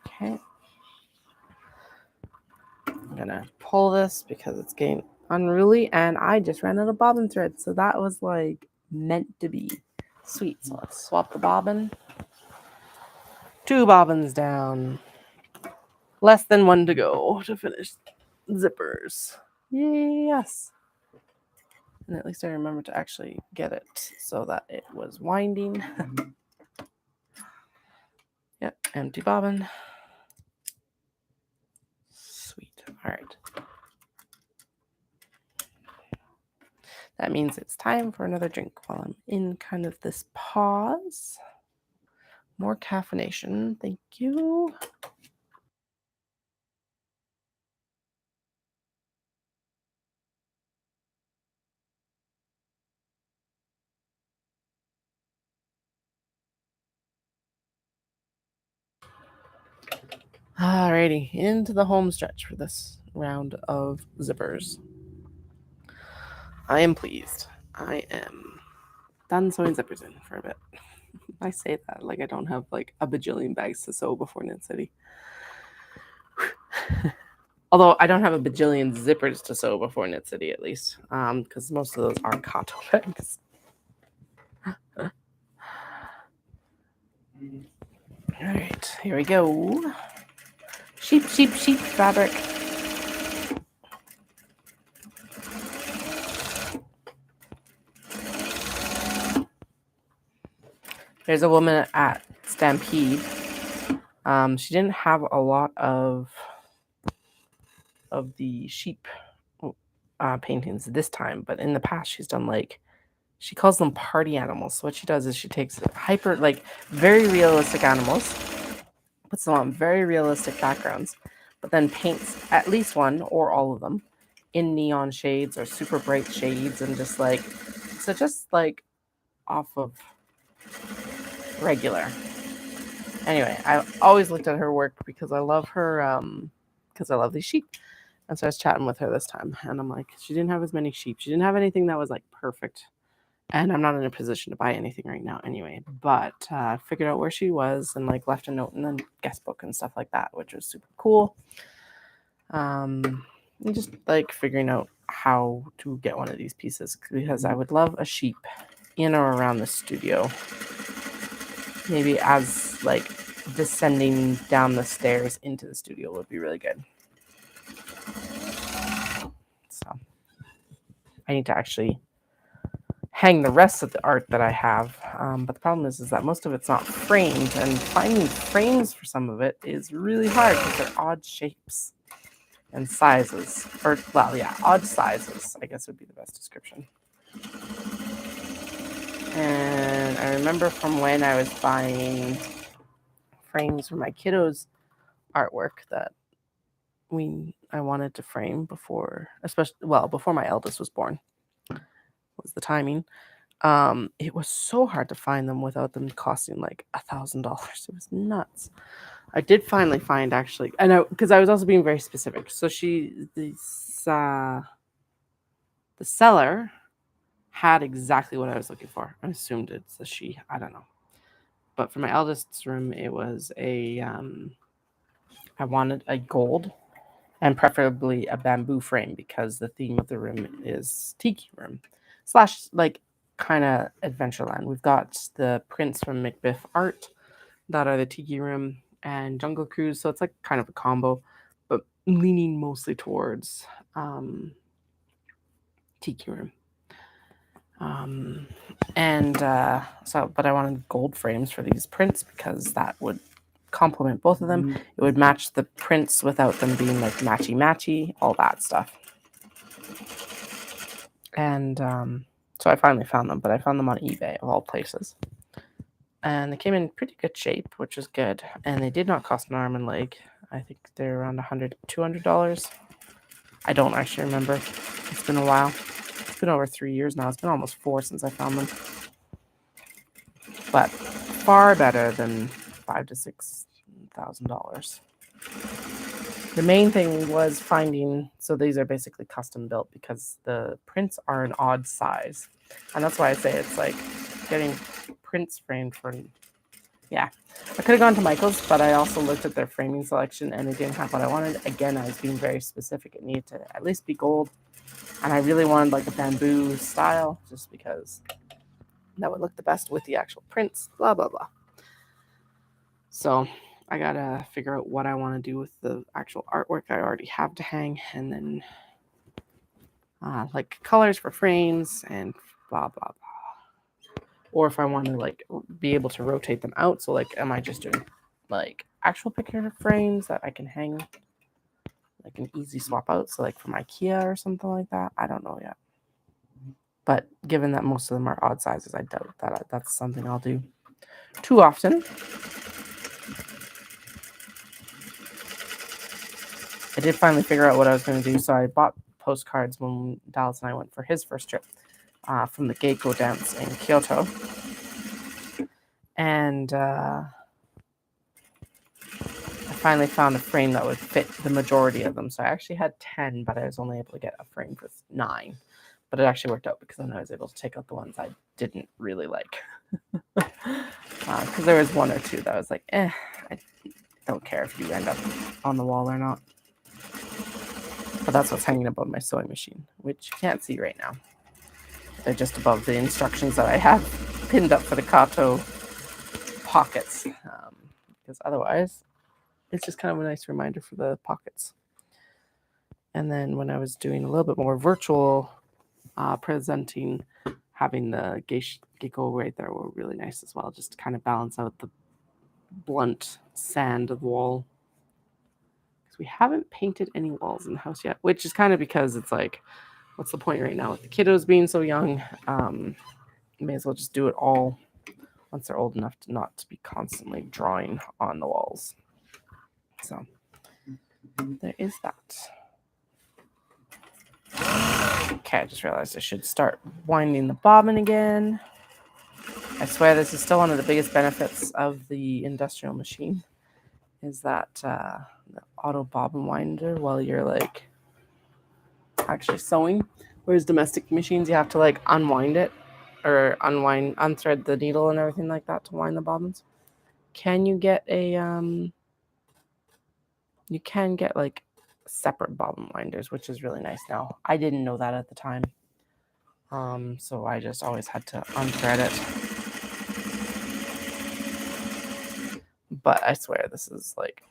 Okay. I'm gonna pull this because it's getting unruly, and I just ran out of bobbin thread, so that was like meant to be. Sweet. So let's swap the bobbin. 2 bobbins down. Less than 1 to go to finish zippers. Yes. And at least I remember to actually get it so that it was winding. Yep, empty bobbin. Sweet. All right. That means it's time for another drink while I'm in kind of this pause. More caffeination. Thank you. Alrighty, into the home stretch for this round of zippers. I am pleased. I am done sewing zippers in for a bit. I say that like I don't have like a bajillion bags to sew before Knit City. Although I don't have a bajillion zippers to sew before Knit City, at least, because most of those are Kato bags. All right, here we go. Sheep fabric. There's a woman at Stampede. She didn't have a lot of the sheep paintings this time, but in the past she's done like, she calls them party animals. So what she does is she takes very realistic animals, puts them on very realistic backgrounds, but then paints at least one or all of them in neon shades or super bright shades, and just like off of regular. Anyway, I always looked at her work because I love her, because I love these sheep. And so I was chatting with her this time, and I'm like, she didn't have as many sheep. She didn't have anything that was like perfect. And I'm not in a position to buy anything right now anyway. But I figured out where she was and like left a note in the guest book and stuff like that, which was super cool. And just like figuring out how to get one of these pieces, because I would love a sheep in or around the studio. Maybe as like descending down the stairs into the studio would be really good. So I need to actually hang the rest of the art that I have. But the problem is that most of it's not framed, and finding frames for some of it is really hard because they're odd shapes and sizes. Odd sizes, I guess would be the best description. And I remember from when I was buying frames for my kiddos' artwork that I wanted to frame before my eldest was born, was the timing. It was so hard to find them without them costing like $1,000. It was nuts. I did finally find, actually, because I was also being very specific. So the seller had exactly what I was looking for. I assumed it's a she. I don't know. But for my eldest's room, it was I wanted a gold and preferably a bamboo frame, because the theme of the room is tiki room / like kind of Adventureland. We've got the prints from Macbeth art that are the tiki room and Jungle Cruise, so it's like kind of a combo, but leaning mostly towards tiki room. But I wanted gold frames for these prints because that would complement both of them. It would match the prints without them being like matchy, all that stuff. And so I finally found them, but I found them on eBay of all places. And they came in pretty good shape, which is good. And they did not cost an arm and leg. I think they're around $100, $200. I don't actually remember. It's been a while. It's been over 3 years now. It's been almost 4 since I found them. But far better than $5,000 to $6,000. The main thing was finding, so these are basically custom built because the prints are an odd size. And that's why I say it's like getting prints framed for, I could have gone to Michael's, but I also looked at their framing selection and it didn't have what I wanted. Again, I was being very specific. It needed to at least be gold. And I really wanted like a bamboo style, just because that would look the best with the actual prints, blah, blah, blah. So I gotta figure out what I want to do with the actual artwork I already have to hang, and then like colors for frames and blah, blah, blah. Or if I want to like be able to rotate them out. So like, am I just doing like actual picture frames that I can hang, like an easy swap out? So like from IKEA or something like that. I don't know yet. But given that most of them are odd sizes, I doubt that that's something I'll do too often. I did finally figure out what I was going to do. So I bought postcards when Dallas and I went for his first trip from the Geiko dance in Kyoto. And I finally found a frame that would fit the majority of them. So I actually had 10, but I was only able to get a frame for 9. But it actually worked out because then I was able to take out the ones I didn't really like. Because there was 1 or 2 that I was like, I don't care if you end up on the wall or not. But that's what's hanging above my sewing machine, which you can't see right now. They're just above the instructions that I have pinned up for the kiddo pockets. Because otherwise, it's just kind of a nice reminder for the pockets. And then when I was doing a little bit more virtual presenting, having the gecko right there were really nice as well, just to kind of balance out the blunt sand of the wall. Because we haven't painted any walls in the house yet, which is kind of because it's like, what's the point right now with the kiddos being so young? You may as well just do it all once they're old enough to not to be constantly drawing on the walls. So there is that. Okay, I just realized I should start winding the bobbin again. I swear this is still one of the biggest benefits of the industrial machine, is that the auto bobbin winder while you're like actually sewing. Whereas domestic machines, you have to like unwind it or unthread the needle and everything like that to wind the bobbins. Can you get a you can get like separate bobbin winders, which is really nice now. I didn't know that at the time. So I just always had to unthread it. But I swear this is like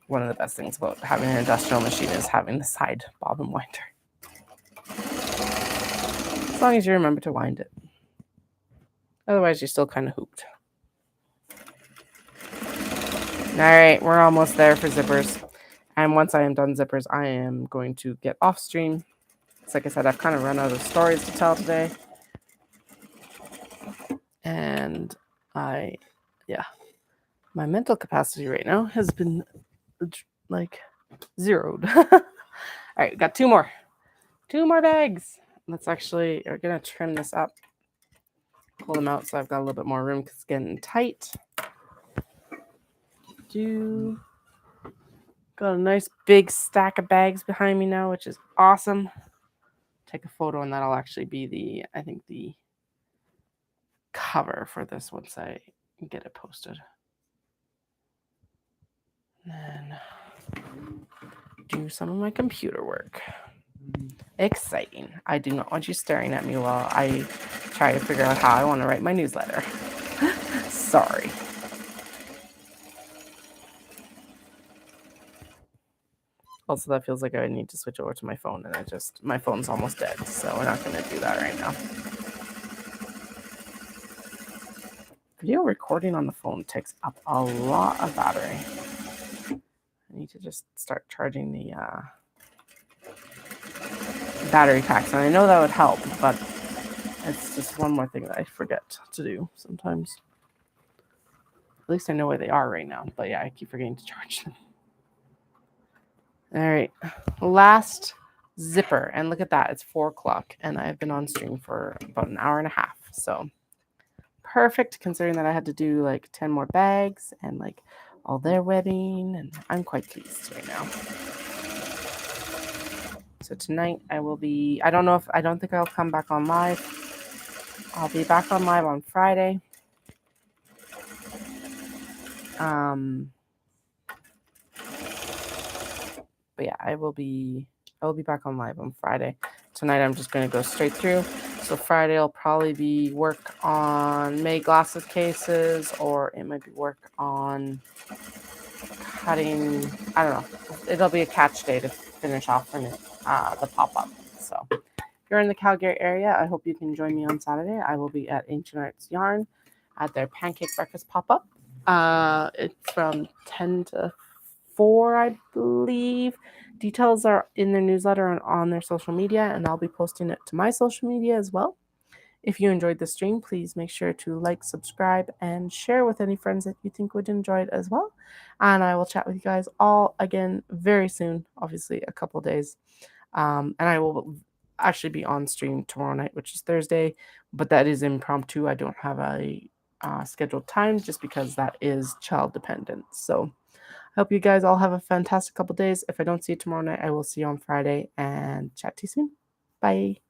one of the best things about having an industrial machine is having the side bobbin winder. As long as you remember to wind it. Otherwise, you're still kind of hooped. All right, we're almost there for zippers. And once I am done zippers, I am going to get off stream. It's like I said, I've kind of run out of stories to tell today. And my mental capacity right now has been like zeroed. All right, we got 2 more. 2 more bags. We're going to trim this up. Pull them out so I've got a little bit more room because it's getting tight. Got a nice big stack of bags behind me now, which is awesome. Take a photo and that'll actually be the cover for this once I get it posted. And then do some of my computer work. Exciting. I do not want you staring at me while I try to figure out how I want to write my newsletter. Sorry. Also, that feels like I need to switch over to my phone, and my phone's almost dead, so we're not going to do that right now. Video recording on the phone takes up a lot of battery. I need to just start charging the battery packs, and I know that would help, but it's just one more thing that I forget to do sometimes. At least I know where they are right now, but yeah, I keep forgetting to charge them. All right, last zipper, and look at that, it's 4 o'clock, and I've been on stream for about an hour and a half, so perfect considering that I had to do like 10 more bags and like all their webbing, and I'm quite pleased right now. So tonight I don't think I'll come back on live. I'll be back on live on Friday. But yeah, I will be back on live on Friday. Tonight I'm just going to go straight through. So Friday will probably be work on May glasses cases, or it might be work on cutting. I don't know. It'll be a catch day to finish off the pop-up. So if you're in the Calgary area, I hope you can join me on Saturday. I will be at Ancient Arts Yarn at their pancake breakfast pop-up. It's from 10 to 4, I believe. Details are in their newsletter and on their social media, and I'll be posting it to my social media as well. If you enjoyed the stream, please make sure to like, subscribe, and share with any friends that you think would enjoy it as well. And I will chat with you guys all again very soon, obviously a couple days. And I will actually be on stream tomorrow night, which is Thursday, but that is impromptu. I don't have a scheduled time just because that is child dependent. So Hope you guys all have a fantastic couple days. If I don't see you tomorrow night, I will see you on Friday and chat to you soon. Bye.